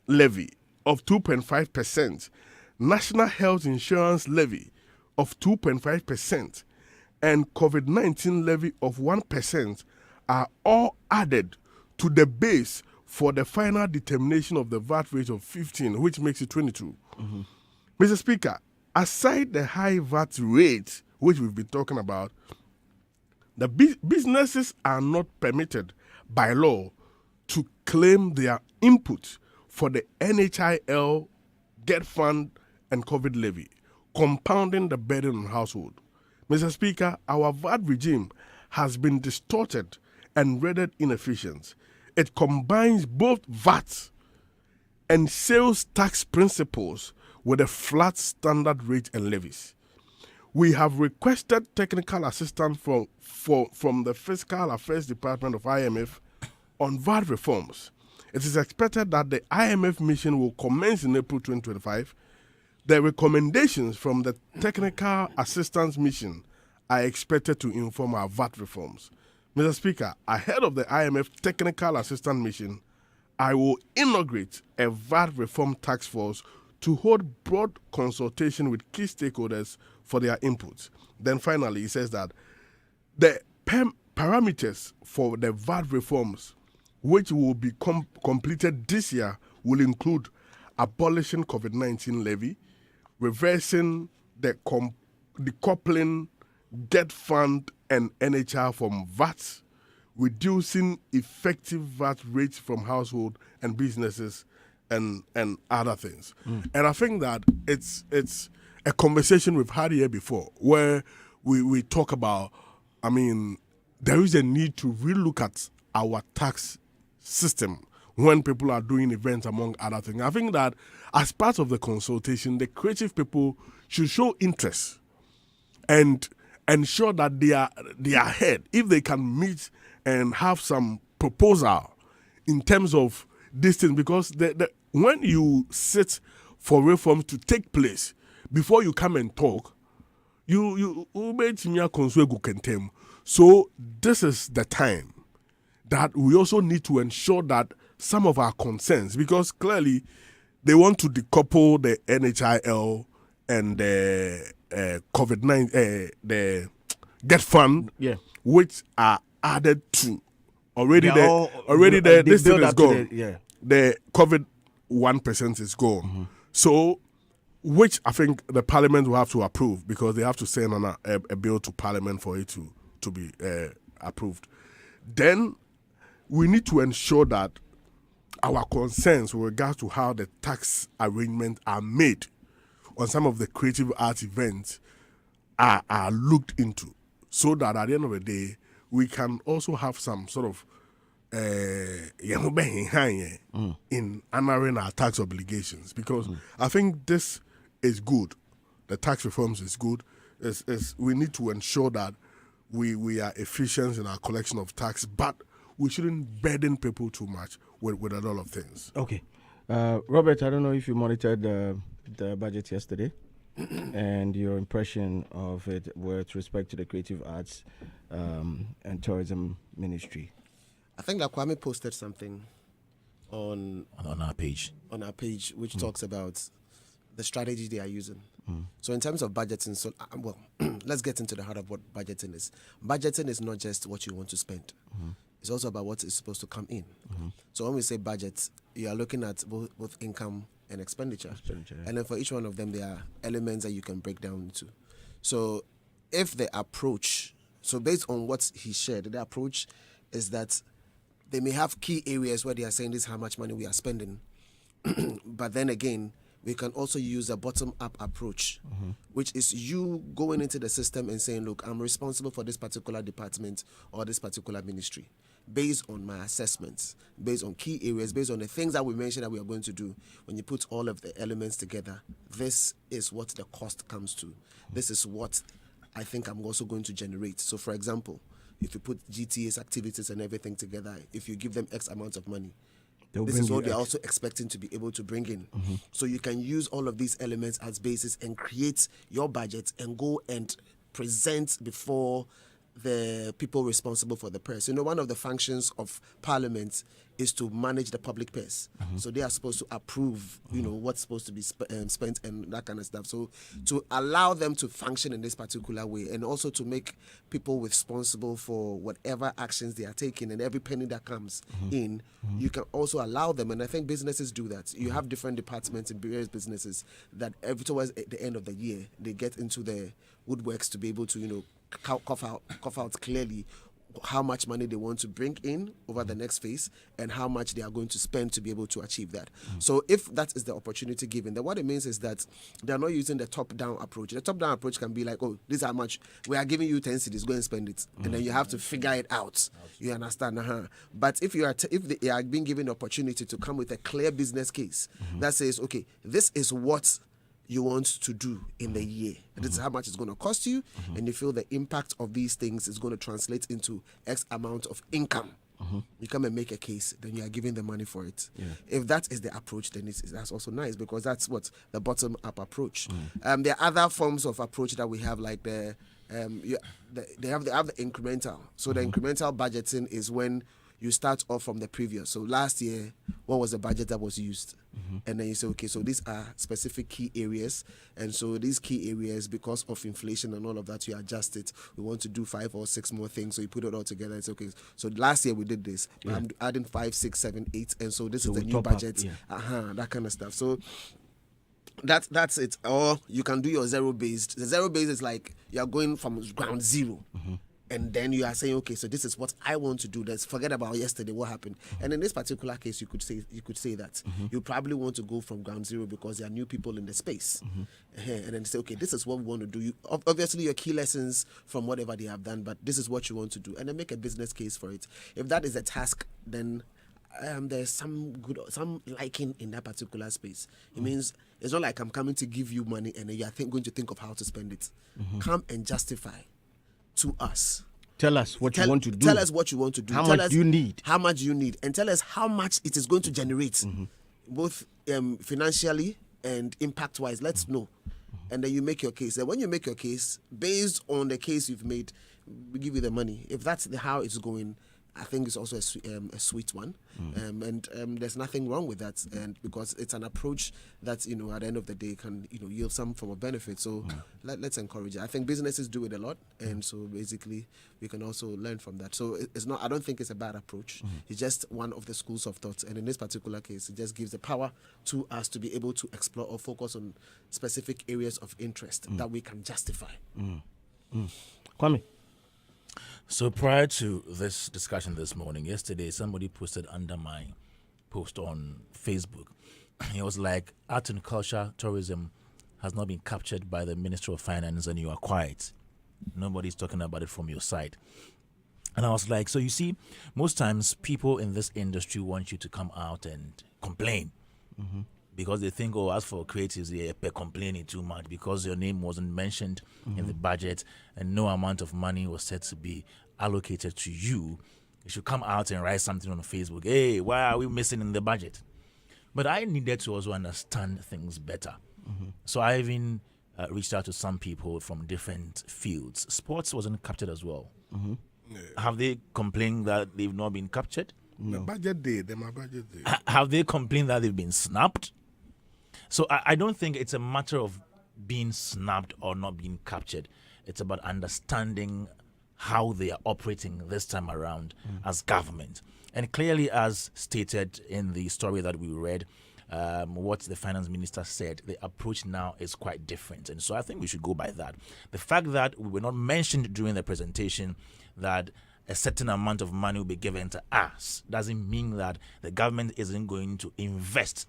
Speaker 4: levy of 2.5%, National Health Insurance levy of 2.5%, and COVID-19 levy of 1% are all added to the base for the final determination of the VAT rate of 15, which makes it 22. Mr. Speaker, aside the high VAT rate, which we've been talking about, the businesses are not permitted by law to claim their input for the NHIL, Get Fund, and COVID levy, compounding the burden on household. Mr. Speaker, our VAT regime has been distorted and rendered inefficient. It combines both VAT and sales tax principles with a flat standard rate and levies. We have requested technical assistance from the Fiscal Affairs Department of IMF on VAT reforms. It is expected that the IMF mission will commence in April 2025. The recommendations from the Technical Assistance Mission are expected to inform our VAT reforms. Mr. Speaker, ahead of the IMF Technical Assistance Mission, I will inaugurate a VAT reform task force to hold broad consultation with key stakeholders for their inputs. Then finally, he says that the parameters for the VAT reforms, which will be completed this year, will include abolishing COVID-19 levy, reversing the decoupling get fund and NHR from VAT, reducing effective VAT rates from household and businesses, and other things. And I think that it's a conversation we've had here before, where we talk about, I mean, there is a need to relook at our tax system when people are doing events, among other things. I think that as part of the consultation, the creative people should show interest and ensure that they are ahead if they can meet and have some proposal in terms of this thing, because when you sit for reforms to take place, before you come and talk, you so this is the time that we also need to ensure that some of our concerns, because clearly they want to decouple the NHIL and the COVID-19, the Get Fund, which are added to already. This thing is gone. The COVID 1% is gone. So, which I think the Parliament will have to approve, because they have to send on a bill to Parliament for it to be approved. Then we need to ensure that our concerns with regards to how the tax arrangements are made on some of the creative arts events are looked into, so that at the end of the day, we can also have some sort of in honoring our tax obligations. Because I think this is good. The tax reforms is good. We need to ensure that we are efficient in our collection of tax, but we shouldn't burden people too much with a lot of things.
Speaker 1: Okay. Robert, I don't know if you monitored the budget yesterday and your impression of it with respect to the creative arts and tourism ministry.
Speaker 5: I think that Kwame posted something on
Speaker 2: our page.
Speaker 5: Which talks about the strategy they are using. So in terms of budgeting, let's get into the heart of what budgeting is. Budgeting is not just what you want to spend. It's also about what is supposed to come in. So when we say budget, you are looking at both income and expenditure. And then for each one of them, there are elements that you can break down into. So if the approach, so based on what he shared, the approach is that they may have key areas where they are saying this is how much money we are spending. But then again, we can also use a bottom-up approach, which is you going into the system and saying, look, I'm responsible for this particular department or this particular ministry, based on my assessments, based on key areas, based on the things that we mentioned that we are going to do. When you put all of the elements together, this is what the cost comes to. This is what I think I'm also going to generate. So, for example, if you put GTA's activities and everything together, if you give them X amount of money, this is what they're also expecting to be able to bring in. So you can use all of these elements as basis and create your budget and go and present before the people responsible for the purse. You know, one of the functions of Parliament is to manage the public purse. So they are supposed to approve, what's supposed to be spent and that kind of stuff. So to allow them to function in this particular way, and also to make people responsible for whatever actions they are taking and every penny that comes in, you can also allow them. And I think businesses do that. You have different departments in various businesses that towards the end of the year, they get into the woodworks to be able to, cough out clearly how much money they want to bring in over the next phase and how much they are going to spend to be able to achieve that. So if that is the opportunity given, then what it means is that they are not using the top-down approach. The top-down approach can be like, oh, this is how much, we are giving you 10 cedis, go and spend it. And then you have to figure it out. You understand? But if they are being given the opportunity to come with a clear business case that says, okay, this is what you want to do in the year. This is how much it's going to cost you, and you feel the impact of these things is going to translate into X amount of income. You come and make a case, then you are giving the money for it. If that is the approach, then that's also nice, because that's what the bottom-up approach. There are other forms of approach that we have, like they have the incremental. So the incremental budgeting is when you start off from the previous. So last year, what was the budget that was used? And then you say, okay, so these are specific key areas. And so these key areas, because of inflation and all of that, you adjust it. We want to do 5 or 6 more things. So you put it all together and say, okay, so last year we did this. I'm adding 5, 6, 7, 8. And so this is the new budget. That kind of stuff. So That's it. Or you can do your zero-based. The zero-based is like you are going from ground zero. And then you are saying, okay, so this is what I want to do. Let's forget about yesterday, what happened. And in this particular case, you could say that you probably want to go from ground zero because there are new people in the space. And then say, okay, this is what we want to do. Obviously, your key lessons from whatever they have done, but this is what you want to do. And then make a business case for it. If that is a task, then there's some liking in that particular space. It means it's not like I'm coming to give you money and then you are going to think of how to spend it. Come and justify to us.
Speaker 1: Tell us what you want to do.
Speaker 5: Tell us what you want to do.
Speaker 1: How much you need.
Speaker 5: How much you need. And tell us how much it is going to generate, both financially and impact-wise. Let's know. And then you make your case. And when you make your case, based on the case you've made, we give you the money. If that's how it's going, I think it's also a sweet one, and there's nothing wrong with that, and because it's an approach that at the end of the day can yield some form of benefit. So let's encourage it. I think businesses do it a lot, and so basically we can also learn from that. So it's not. I don't think it's a bad approach. It's just one of the schools of thought, and in this particular case, it just gives the power to us to be able to explore or focus on specific areas of interest that we can justify.
Speaker 1: Kwame.
Speaker 2: So prior to this discussion this morning, yesterday somebody posted under my post on Facebook. It was like, art and culture, tourism has not been captured by the Ministry of Finance and you are quiet. Nobody's talking about it from your side. And I was like, so you see, most times people in this industry want you to come out and complain. Because they think, as for creatives, they're complaining too much because your name wasn't mentioned in the budget and no amount of money was said to be allocated to you. You should come out and write something on Facebook. Hey, why are we missing in the budget? But I needed to also understand things better. So I even reached out to some people from different fields. Sports wasn't captured as well. Have they complained that they've not been captured?
Speaker 4: No. The budget day, my budget day.
Speaker 2: Have they complained that they've been snubbed? So I don't think it's a matter of being snubbed or not being captured. It's about understanding how they are operating this time around as government. And clearly, as stated in the story that we read, what the finance minister said, the approach now is quite different. And so I think we should go by that. The fact that we were not mentioned during the presentation that a certain amount of money will be given to us doesn't mean that the government isn't going to invest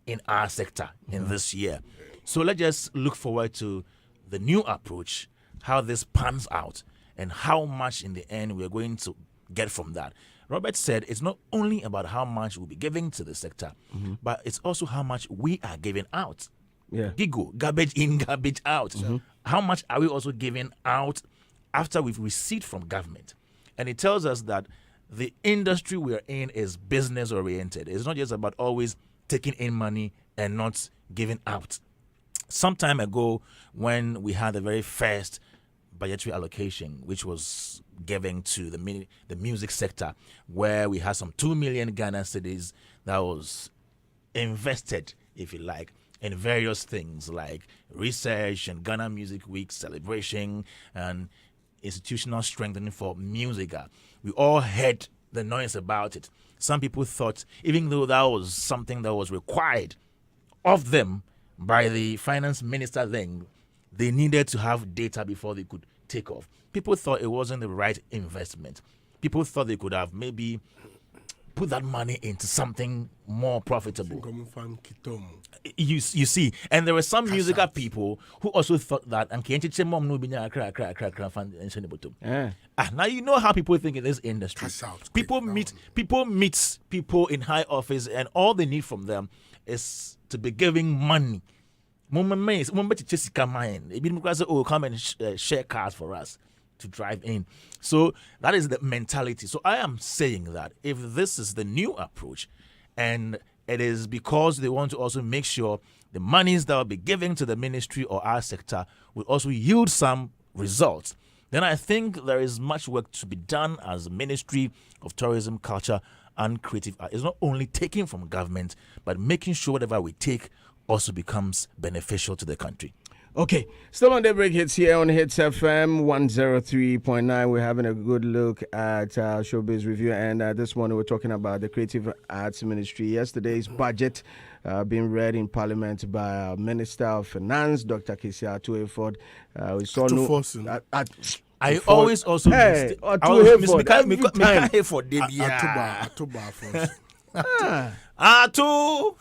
Speaker 2: in our sector in this year. So let's just look forward to the new approach, how this pans out, and how much in the end we're going to get from that. Robert said it's not only about how much we'll be giving to the sector, but it's also how much we are giving out. Gigo, garbage in, garbage out. How much are we also giving out after we've received from government? And it tells us that the industry we're in is business oriented. It's not just about always taking in money and not giving out. Some time ago, when we had the very first budgetary allocation, which was given to the music sector, where we had some 2 million Ghana cedis that was invested, if you like, in various things like research and Ghana Music Week celebration and institutional strengthening for music. We all heard the noise about it. Some people thought, even though that was something that was required of them by the finance minister then, they needed to have data before they could take off. People thought it wasn't the right investment. People thought they could have maybe put that money into something more profitable. You see, and there were some musical people who also thought that now you know how people think in this industry. People meet people in high office, and all they need from them is to be giving money. Come and share cars for us to drive in. So that is the mentality. So I am saying that if this is the new approach, and it is because they want to also make sure the monies that will be given to the ministry or our sector will also yield some results, then I think there is much work to be done as a Ministry of Tourism, Culture and Creative Art. It's not only taking from government, but making sure whatever we take also becomes beneficial to the country.
Speaker 1: Okay, still on Daybreak Hits here on Hitz FM 103.9. We're having a good look at Showbiz Review, and this morning we're talking about the Creative Arts Ministry. Yesterday's budget being read in Parliament by our Minister of Finance, Dr. Kesia Atueford. We saw
Speaker 2: I always also
Speaker 1: Hey,
Speaker 2: Atueford for
Speaker 1: Atu.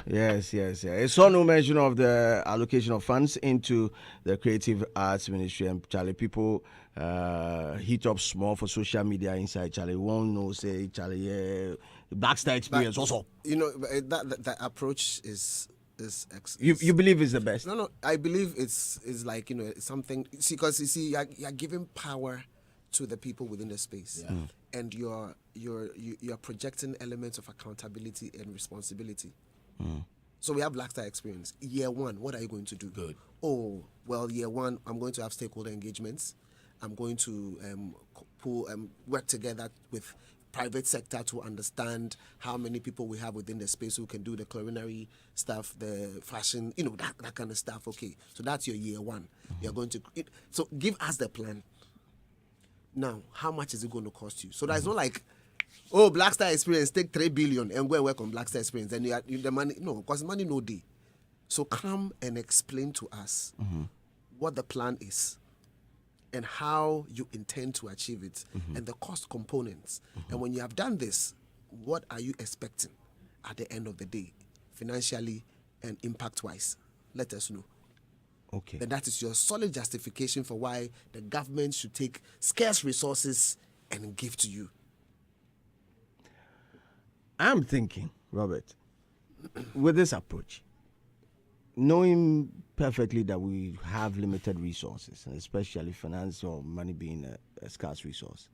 Speaker 1: Yes. I saw no mention of the allocation of funds into the Creative Arts Ministry, and Charlie, people heat up small for social media inside. Charlie won't know, say Charlie, Blackstar experience also.
Speaker 5: You know, that approach is
Speaker 1: you believe it's the best?
Speaker 5: No, I believe it's like, you know, something. See, because you see, you're giving power to the people within the space, and you're projecting elements of accountability and responsibility. So we have Blackstar experience. Year one, what are you going to do?
Speaker 2: Good.
Speaker 5: Oh, well, year one, I'm going to have stakeholder engagements. I'm going to work together with private sector to understand how many people we have within the space who can do the culinary stuff, the fashion, you know, that kind of stuff. Okay, so that's your year one. You're going to, so give us the plan. Now, how much is it going to cost you? So that's not like, oh, Blackstar Experience, take 3 billion and go and work on Blackstar Experience. Then you the money, no, because money no day. So come and explain to us what the plan is and how you intend to achieve it and the cost components. And when you have done this, what are you expecting at the end of the day, financially and impact-wise? Let us know.
Speaker 1: Okay.
Speaker 5: Then that is your solid justification for why the government should take scarce resources and give to you.
Speaker 1: I'm thinking, Robert, with this approach, knowing perfectly that we have limited resources, and especially finance or money being a scarce resource,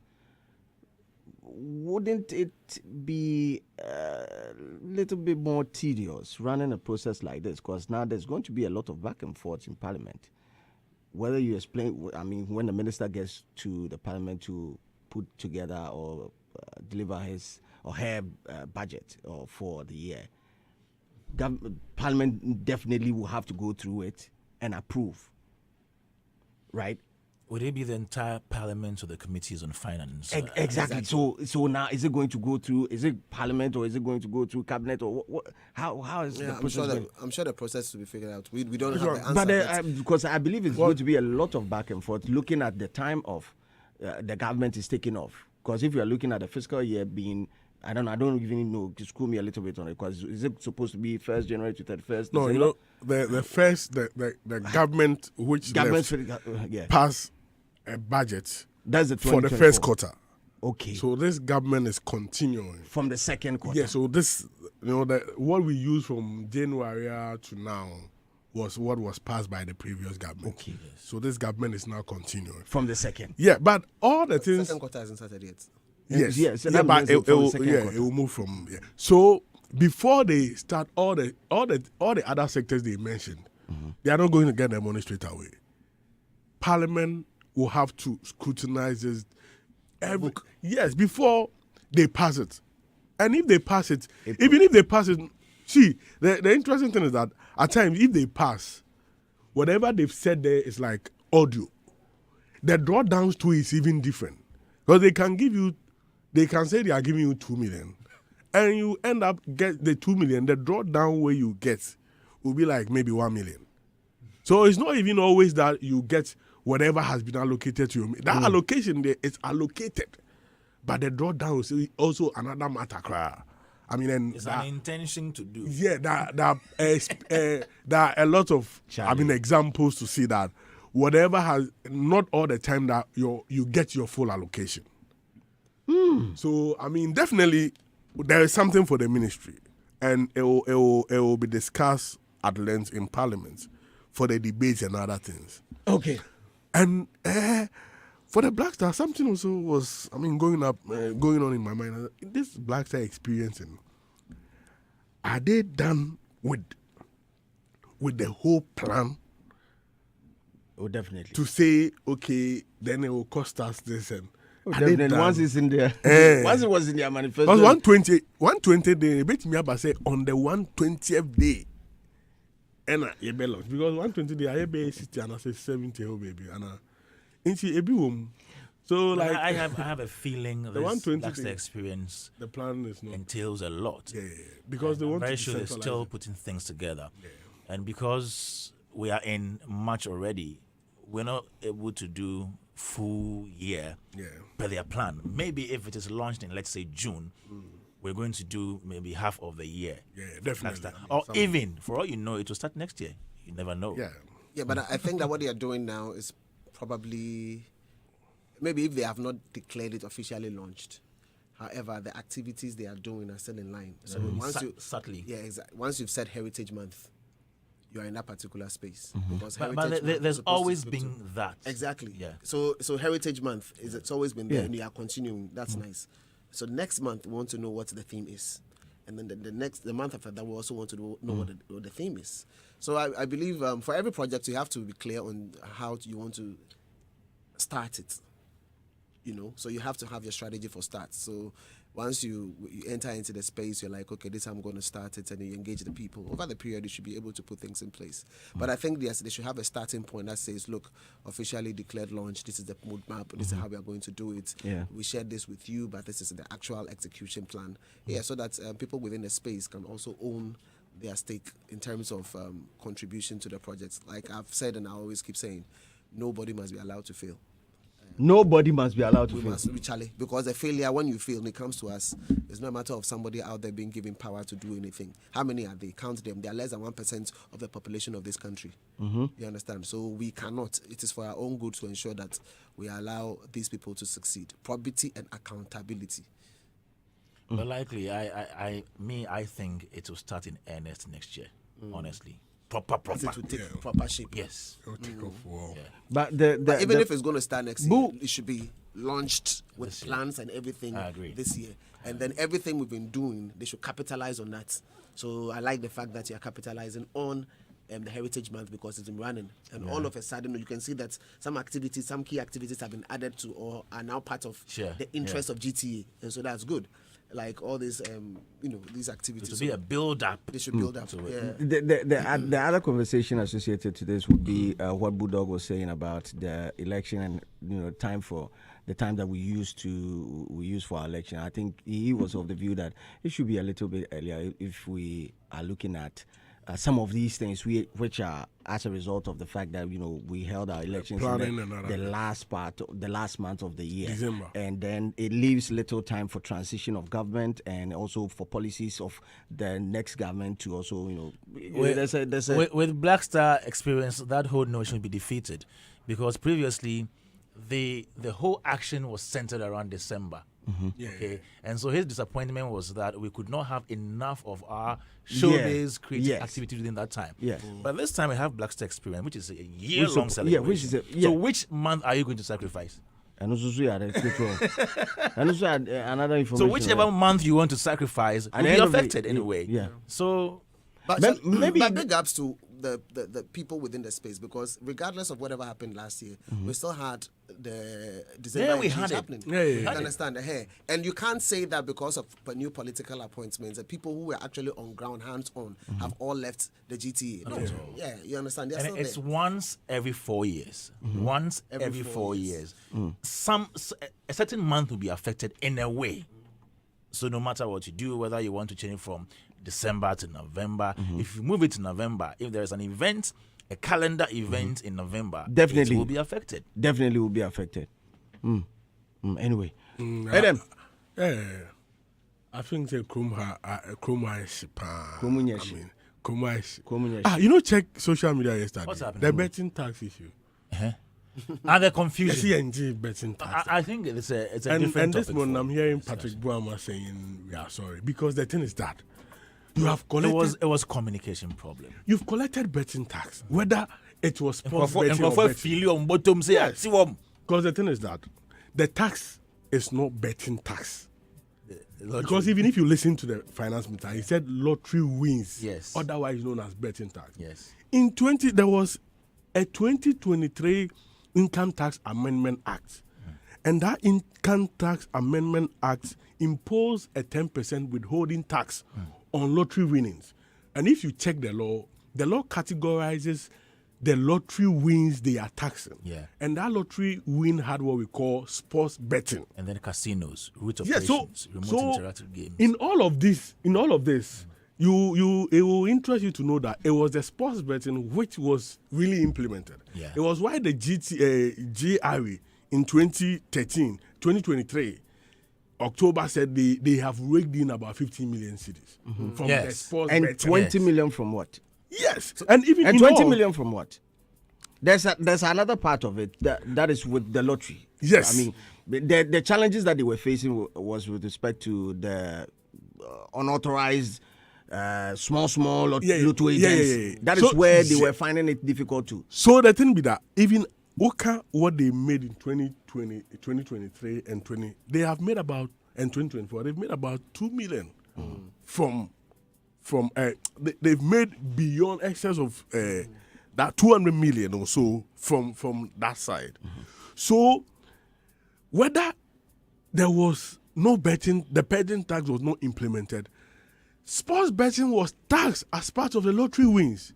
Speaker 1: wouldn't it be a little bit more tedious running a process like this? Because now there's going to be a lot of back and forth in Parliament. Whether you explain, I mean, when the minister gets to the Parliament to put together or deliver his or her budget for the year, Parliament definitely will have to go through it and approve, right?
Speaker 2: Would it be the entire Parliament or the committees on finance?
Speaker 1: Exactly. So now, is it going to go through? Is it Parliament or is it going to go through Cabinet or what? How is the process?
Speaker 5: I'm sure the process will be figured out. We don't have the answer.
Speaker 1: But because I believe it's going to be a lot of back and forth, looking at the time of the government is taking off. Because if you are looking at the fiscal year being, I don't even know. School me a little bit on it. Because is it supposed to be 1st January to 31st?
Speaker 4: No, you know, the government which passed a budget
Speaker 1: that's
Speaker 4: for the first quarter.
Speaker 1: Okay.
Speaker 4: So this government is continuing
Speaker 1: from the second quarter.
Speaker 4: Yeah. So this, you know, what we use from January to now was what was passed by the previous government.
Speaker 1: Okay.
Speaker 4: So this government is now continuing
Speaker 1: from the second.
Speaker 4: Yeah, but all the things.
Speaker 5: Second quarter hasn't started yet.
Speaker 4: Yes. Yeah, but it will move from. Yeah. So before they start all the other sectors they mentioned, they are not going to get their money straight away. Parliament will have to scrutinize this before they pass it. And if they pass it, even if they pass it, see, the interesting thing is that at times, if they pass, whatever they've said there is like audio. The drawdowns to is even different. Because they can say they are giving you 2 million. And you end up get the 2 million, the drawdown where you get will be like maybe 1 million. So it's not even always that you get whatever has been allocated to you. That allocation there is allocated. But the drawdown is also another matter. I mean, and
Speaker 2: it's an intention to do.
Speaker 4: Yeah, there are a lot of examples to see that whatever has, not all the time that you get your full allocation. So I mean, definitely there is something for the ministry, and it will be discussed at length in Parliament for the debates and other things.
Speaker 1: Okay.
Speaker 4: And for the Blackstar, something also was, going on in my mind. This Blackstar experience, are they done with the whole plan?
Speaker 1: Oh, definitely.
Speaker 4: To say, okay, then it will cost us this and.
Speaker 1: Definitely. Once it's in there, once it was in their manifesto.
Speaker 4: Because 120 day, bet me up, I say on the 120th day, and you be launch because 120 the be 60 and I say 70 baby and into a boom. So
Speaker 2: But
Speaker 4: like
Speaker 2: I have a feeling this
Speaker 4: 120
Speaker 2: Blackster
Speaker 4: thing,
Speaker 2: experience
Speaker 4: the plan is not
Speaker 2: entails a lot.
Speaker 4: yeah, because they
Speaker 2: I'm
Speaker 4: want
Speaker 2: very
Speaker 4: to
Speaker 2: sure they're
Speaker 4: decentralize
Speaker 2: still
Speaker 4: it.
Speaker 2: putting things together. And because we are in March already, we're not able to do full year per their plan. Maybe if it is launched in, let's say, June, we're going to do maybe half of the year.
Speaker 4: Yeah, definitely.
Speaker 2: Blackster. Or even, for all you know, it will start next year. You never know.
Speaker 5: Yeah, but I think that what they are doing now is probably, maybe if they have not declared it officially launched. However, the activities they are doing are still in line. So once
Speaker 2: Subtly.
Speaker 5: yeah, exactly. Once you've said Heritage Month, you are in that particular space. Because
Speaker 2: But
Speaker 5: Heritage Month is
Speaker 2: there's
Speaker 5: supposed
Speaker 2: always
Speaker 5: to-
Speaker 2: been that.
Speaker 5: Exactly.
Speaker 2: Yeah.
Speaker 5: So Heritage Month it's always been there,
Speaker 1: Yeah.
Speaker 5: and you are continuing. That's nice. So next month we want to know what the theme is, and then the month after that we also want to know what the theme is. So I believe for every project you have to be clear on how you want to start it. You know, so you have to have your strategy for start. So once you enter into the space, you're like, okay, this is how I'm going to start it, and you engage the people. Over the period, you should be able to put things in place. But I think they should have a starting point that says, look, officially declared launch, this is the roadmap, this is how we are going to do it.
Speaker 1: Yeah.
Speaker 5: We shared this with you, but this is the actual execution plan. Yeah, so that people within the space can also own their stake in terms of contribution to the projects. Like I've said, and I always keep saying, nobody must be allowed to fail.
Speaker 1: Nobody must be allowed to
Speaker 5: We
Speaker 1: fail.
Speaker 5: must be Charlie, because the failure, when you fail, when it comes to us, it's not a matter of somebody out there being given power to do anything. How many are they? Count them. They are less than 1% of the population of this country. You understand? So we cannot. It is for our own good to ensure that we allow these people to succeed. Probity and accountability.
Speaker 2: But likely, I think it will start in earnest next year. Honestly, proper.
Speaker 5: It will take proper shape.
Speaker 2: Yes.
Speaker 4: It'll take off for
Speaker 1: But
Speaker 5: But even if it's going to start next year,
Speaker 1: Boo.
Speaker 5: it should be launched with
Speaker 2: This year.
Speaker 5: plans and everything
Speaker 2: I agree.
Speaker 5: this year. And then everything we've been doing, they should capitalize on that. So I like the fact that you're capitalizing on the Heritage Month because it's been running. And all of a sudden, you can see that some key activities have been added to or are now part of
Speaker 2: Sure.
Speaker 5: the interest of GTA. And so that's good. Like all these, these activities.
Speaker 2: To be a build-up.
Speaker 5: They should build up. Yeah.
Speaker 1: The other conversation associated to this would be what Bulldog was saying about the election and the time that we use for our election. I think he was of the view that it should be a little bit earlier if we are looking at some of these things which are as a result of the fact that we held our elections in the last month of the year,
Speaker 4: December.
Speaker 1: and then it leaves little time for transition of government and also for policies of the next government to also there's a
Speaker 2: With Blackstar experience, that whole notion will be defeated because previously the whole action was centered around December. Okay, and so his disappointment was that we could not have enough of our showbiz creative
Speaker 1: Yes.
Speaker 2: activity within that time.
Speaker 1: Yes.
Speaker 2: But this time we have Blackstar Experience, which is a year-long
Speaker 1: Which
Speaker 2: celebration.
Speaker 1: is
Speaker 2: So which month are you going to sacrifice?
Speaker 1: and also and also another information.
Speaker 2: So whichever month you want to sacrifice will
Speaker 1: At the
Speaker 2: be
Speaker 1: end of the-
Speaker 2: affected anyway.
Speaker 1: yeah.
Speaker 2: So
Speaker 5: But,
Speaker 1: Maybe-
Speaker 5: but big ups to the people within the space because regardless of whatever happened last year, we still had the December
Speaker 2: Yeah, we
Speaker 5: change
Speaker 2: had it.
Speaker 5: happening.
Speaker 4: Yeah, yeah,
Speaker 5: You
Speaker 4: yeah.
Speaker 5: understand the hair, and you can't say that because of new political appointments, the people who were actually on ground, hands on, have all left the GTA. No, yeah, you understand? They're
Speaker 2: and
Speaker 5: still
Speaker 2: it's
Speaker 5: there.
Speaker 2: once every 4 years. Once
Speaker 5: Every
Speaker 2: every
Speaker 5: 4
Speaker 2: 4
Speaker 5: years.
Speaker 2: years. A certain month will be affected in a way. So no matter what you do, whether you want to change it from December to November, if you move it to November, if there is an event, a calendar event in November,
Speaker 1: Definitely.
Speaker 2: it will be affected.
Speaker 1: Definitely will be affected. Anyway, Adam,
Speaker 4: I think the Chroma is
Speaker 1: Chroma nyeshi.
Speaker 4: Chroma is. Check social media yesterday.
Speaker 2: What's happening?
Speaker 4: The betting tax issue.
Speaker 2: And the confusion.
Speaker 4: CNG betting tax.
Speaker 2: I think it's a
Speaker 4: And
Speaker 2: different
Speaker 4: this
Speaker 2: topic
Speaker 4: morning
Speaker 2: for
Speaker 4: I'm hearing
Speaker 2: discussion.
Speaker 4: Patrick Boama saying we are sorry because the thing is that you have
Speaker 2: It
Speaker 4: collected
Speaker 2: was communication problem.
Speaker 4: you've collected betting tax whether it was sports betting or
Speaker 2: Nkurɔfoɔ
Speaker 4: betting.
Speaker 2: feel on bottom say
Speaker 4: Yes.
Speaker 2: see what
Speaker 4: Because the thing is that the tax is not betting tax. Because even if you listen to the finance minister, he said lottery wins,
Speaker 2: Yes.
Speaker 4: otherwise known as betting tax.
Speaker 2: Yes.
Speaker 4: There was a 2023 Income Tax Amendment Act, and that Income Tax Amendment Act imposed a 10% withholding tax on lottery winnings. And if you check the law, the law categorizes the lottery wins they are taxing.
Speaker 2: Yeah.
Speaker 4: And that lottery win had what we call sports betting.
Speaker 2: And then casinos, route
Speaker 4: Yeah,
Speaker 2: operations, remote interactive games.
Speaker 4: in all of this, it will interest you to know that it was the sports betting which was really implemented.
Speaker 2: Yeah.
Speaker 4: It was why the GRA in 2023, October said they have raked in about 15 million cedis from
Speaker 2: Yes.
Speaker 4: the sports
Speaker 1: And
Speaker 4: betting.
Speaker 1: 20 million from what?
Speaker 4: Yes, and even
Speaker 1: And
Speaker 4: in
Speaker 1: 20
Speaker 4: all-
Speaker 1: million from what? There's another part of it that is with the lottery.
Speaker 4: Yes.
Speaker 1: I mean, the challenges that they were facing was with respect to the unauthorized small lotto agents. That is
Speaker 4: So,
Speaker 1: where they were finding it difficult to.
Speaker 4: So the thing be that even what they made in 2020, 2023 and 20, they have made about, and 2024, they've made about 2 million from they've made beyond excess of that 200 million or so from that side. So whether there was no betting, the betting tax was not implemented, sports betting was taxed as part of the lottery wins.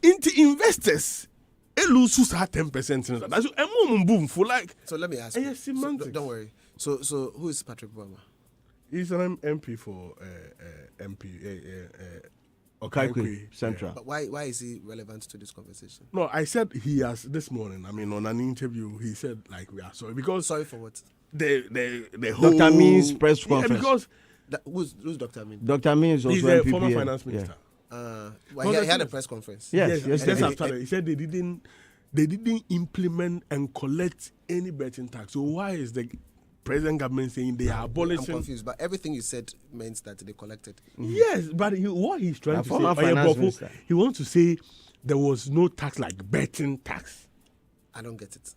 Speaker 4: Into investors, it loses 10% in that. That's a boom for like.
Speaker 5: So let me ask
Speaker 4: Eh,
Speaker 5: you.
Speaker 4: yes,
Speaker 5: So,
Speaker 4: semantics.
Speaker 5: don't worry. So who is Patrick Bama?
Speaker 4: He's an MP for MP.
Speaker 1: Okaikwe Central.
Speaker 5: But why is he relevant to this conversation?
Speaker 4: No, I said he has this morning. I mean, on an interview, he said like we are sorry because
Speaker 5: Sorry for what?
Speaker 4: the whole
Speaker 1: Dr. Means press
Speaker 4: Yeah,
Speaker 1: conference.
Speaker 4: because
Speaker 5: Who's Dr. Amin?
Speaker 1: Dr. Means also
Speaker 4: he's a
Speaker 1: MPP,
Speaker 4: former
Speaker 1: yeah.
Speaker 4: finance minister.
Speaker 5: Well,
Speaker 4: No,
Speaker 5: he
Speaker 4: the
Speaker 5: had
Speaker 4: thing
Speaker 5: a
Speaker 4: is-
Speaker 5: press conference.
Speaker 1: Yes,
Speaker 4: Yes,
Speaker 1: they did.
Speaker 4: after that, he said they didn't implement and collect any betting tax. So why is the present government saying they are
Speaker 5: I'm
Speaker 4: abolishing?
Speaker 5: confused, but everything you said means that they collected.
Speaker 4: Yes, but what he's trying
Speaker 1: A
Speaker 4: to say,
Speaker 1: former finance minister.
Speaker 4: he wants to say there was no tax like betting tax.
Speaker 5: I don't get it.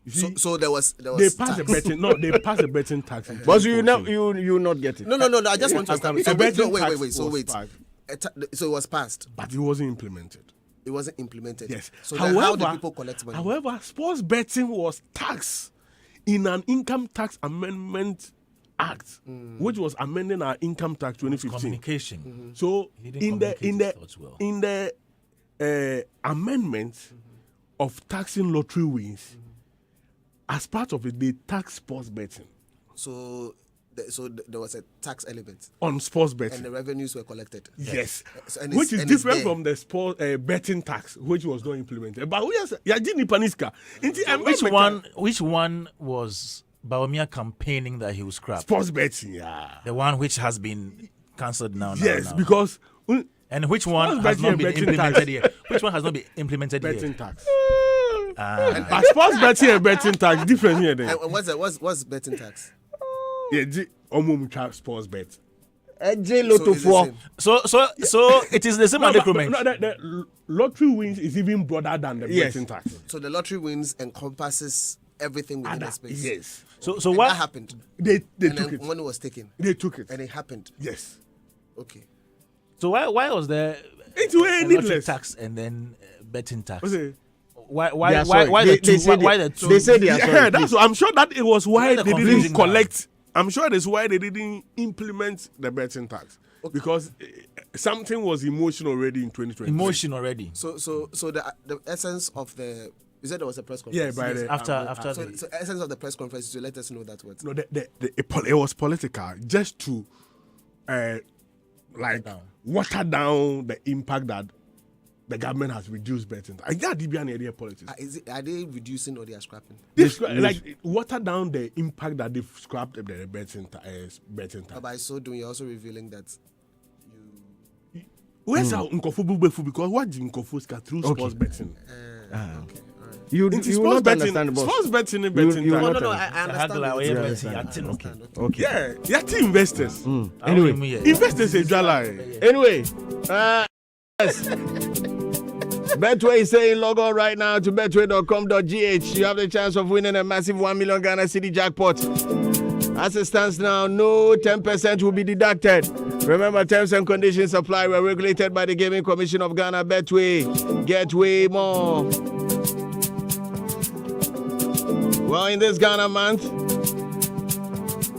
Speaker 4: You
Speaker 5: So,
Speaker 4: see,
Speaker 5: so there was
Speaker 4: they passed a
Speaker 5: tax.
Speaker 4: betting. No, they passed a betting tax. in
Speaker 1: But you
Speaker 4: 2014.
Speaker 1: not get it.
Speaker 5: No. I just want to establish.
Speaker 4: A
Speaker 5: So
Speaker 4: betting
Speaker 5: wait.
Speaker 4: tax
Speaker 5: So
Speaker 4: was
Speaker 5: wait.
Speaker 4: passed.
Speaker 5: So it was passed.
Speaker 4: But it wasn't implemented.
Speaker 5: It wasn't implemented.
Speaker 4: Yes.
Speaker 5: So then how did people collect money?
Speaker 4: However, sports betting was taxed in an income tax amendment act, which was amending our income tax 2015.
Speaker 2: Communication.
Speaker 4: So
Speaker 2: He didn't
Speaker 4: in the
Speaker 2: communicate his thoughts well.
Speaker 4: in the amendment of taxing lottery wins, as part of it, they tax sports betting
Speaker 5: So there was a tax element,
Speaker 4: on sports
Speaker 5: and
Speaker 4: betting.
Speaker 5: the revenues were collected.
Speaker 4: Yes,
Speaker 5: So- and
Speaker 4: which
Speaker 5: it's-
Speaker 4: is
Speaker 5: and it's
Speaker 4: different
Speaker 5: there.
Speaker 4: from the sport betting tax, which was not implemented. But yes, Yajini Paniska.
Speaker 2: Which one was Baumia campaigning that he was scrapped?
Speaker 4: Sports betting, yeah.
Speaker 2: The one which has been cancelled now.
Speaker 4: Yes,
Speaker 2: now.
Speaker 4: because
Speaker 2: And which one
Speaker 4: Sports
Speaker 2: has
Speaker 4: betting
Speaker 2: not
Speaker 4: and
Speaker 2: been
Speaker 4: betting
Speaker 2: implemented
Speaker 4: tax.
Speaker 2: yet? Which one has not been implemented
Speaker 4: betting
Speaker 2: yet?
Speaker 4: tax.
Speaker 2: Ah,
Speaker 4: But sports betting and betting tax different here. Then
Speaker 5: And what's betting tax?
Speaker 4: yeah, omumucha sports bet.
Speaker 1: J
Speaker 5: So
Speaker 1: Lotto
Speaker 5: it's the
Speaker 1: for
Speaker 5: same.
Speaker 2: so it is the same decrement.
Speaker 4: No, the lottery wins is even broader than the
Speaker 1: Yes.
Speaker 4: betting tax.
Speaker 5: So the lottery wins encompasses everything within the space.
Speaker 4: Yes,
Speaker 2: So
Speaker 5: And
Speaker 2: what
Speaker 5: that happened.
Speaker 4: they
Speaker 5: And
Speaker 4: took
Speaker 5: then
Speaker 4: it.
Speaker 5: money was taken,
Speaker 4: They took it.
Speaker 5: and it happened.
Speaker 4: Yes,
Speaker 5: Okay.
Speaker 2: So why was there
Speaker 4: it's way
Speaker 2: a lottery
Speaker 4: needless.
Speaker 2: tax and then betting tax?
Speaker 4: What's it?
Speaker 2: Why
Speaker 1: They
Speaker 2: why
Speaker 1: are
Speaker 2: why
Speaker 1: sorry.
Speaker 2: why
Speaker 1: They-
Speaker 2: the two?
Speaker 1: they say
Speaker 2: Why
Speaker 1: they-
Speaker 2: the two?
Speaker 1: they say they are
Speaker 4: Yeah,
Speaker 1: sorry.
Speaker 4: that's. I'm sure that it was why
Speaker 2: the
Speaker 4: they
Speaker 2: confusion
Speaker 4: didn't
Speaker 2: now.
Speaker 4: collect. I'm sure that's why they didn't implement the betting tax because something was emotional already in 2020.
Speaker 2: Emotion already.
Speaker 5: So the essence of the, you said there was a press
Speaker 4: Yeah,
Speaker 5: conference.
Speaker 4: by the
Speaker 2: After
Speaker 5: So,
Speaker 2: the,
Speaker 5: so essence of the press conference is to let us know that what.
Speaker 4: No, it was political, just to, like, water down the impact that the government has reduced betting. I got DBN area politics.
Speaker 5: Are they reducing or they are scrapping?
Speaker 4: Like water down the impact that they've scrapped the betting tax.
Speaker 5: By so doing, you're also revealing that
Speaker 4: Where's our Nkofu Bubefu? Because what the Nkofu ska through sports betting?
Speaker 5: okay, all right.
Speaker 1: you
Speaker 4: Into
Speaker 1: you will
Speaker 4: sports
Speaker 1: not
Speaker 4: betting,
Speaker 1: understand the boss.
Speaker 4: sports betting, and
Speaker 1: You-
Speaker 4: betting
Speaker 1: you
Speaker 4: tax.
Speaker 1: will
Speaker 5: No,
Speaker 1: not
Speaker 5: I understand.
Speaker 2: Hagla,
Speaker 5: it.
Speaker 2: yeah,
Speaker 5: I
Speaker 2: betting,
Speaker 5: understand,
Speaker 2: okay.
Speaker 5: okay.
Speaker 1: Okay.
Speaker 4: Yeah, you're investors.
Speaker 1: Anyway,
Speaker 4: Investors is Jala.
Speaker 1: Anyway, yes. Betway is saying log on right now to betway.com.gh. You have the chance of winning a massive 1 million Ghana cedi jackpot. As it stands now, no 10% will be deducted. Remember, terms and conditions apply. We're regulated by the Gaming Commission of Ghana. Betway, get way more. Well, in this Ghana month,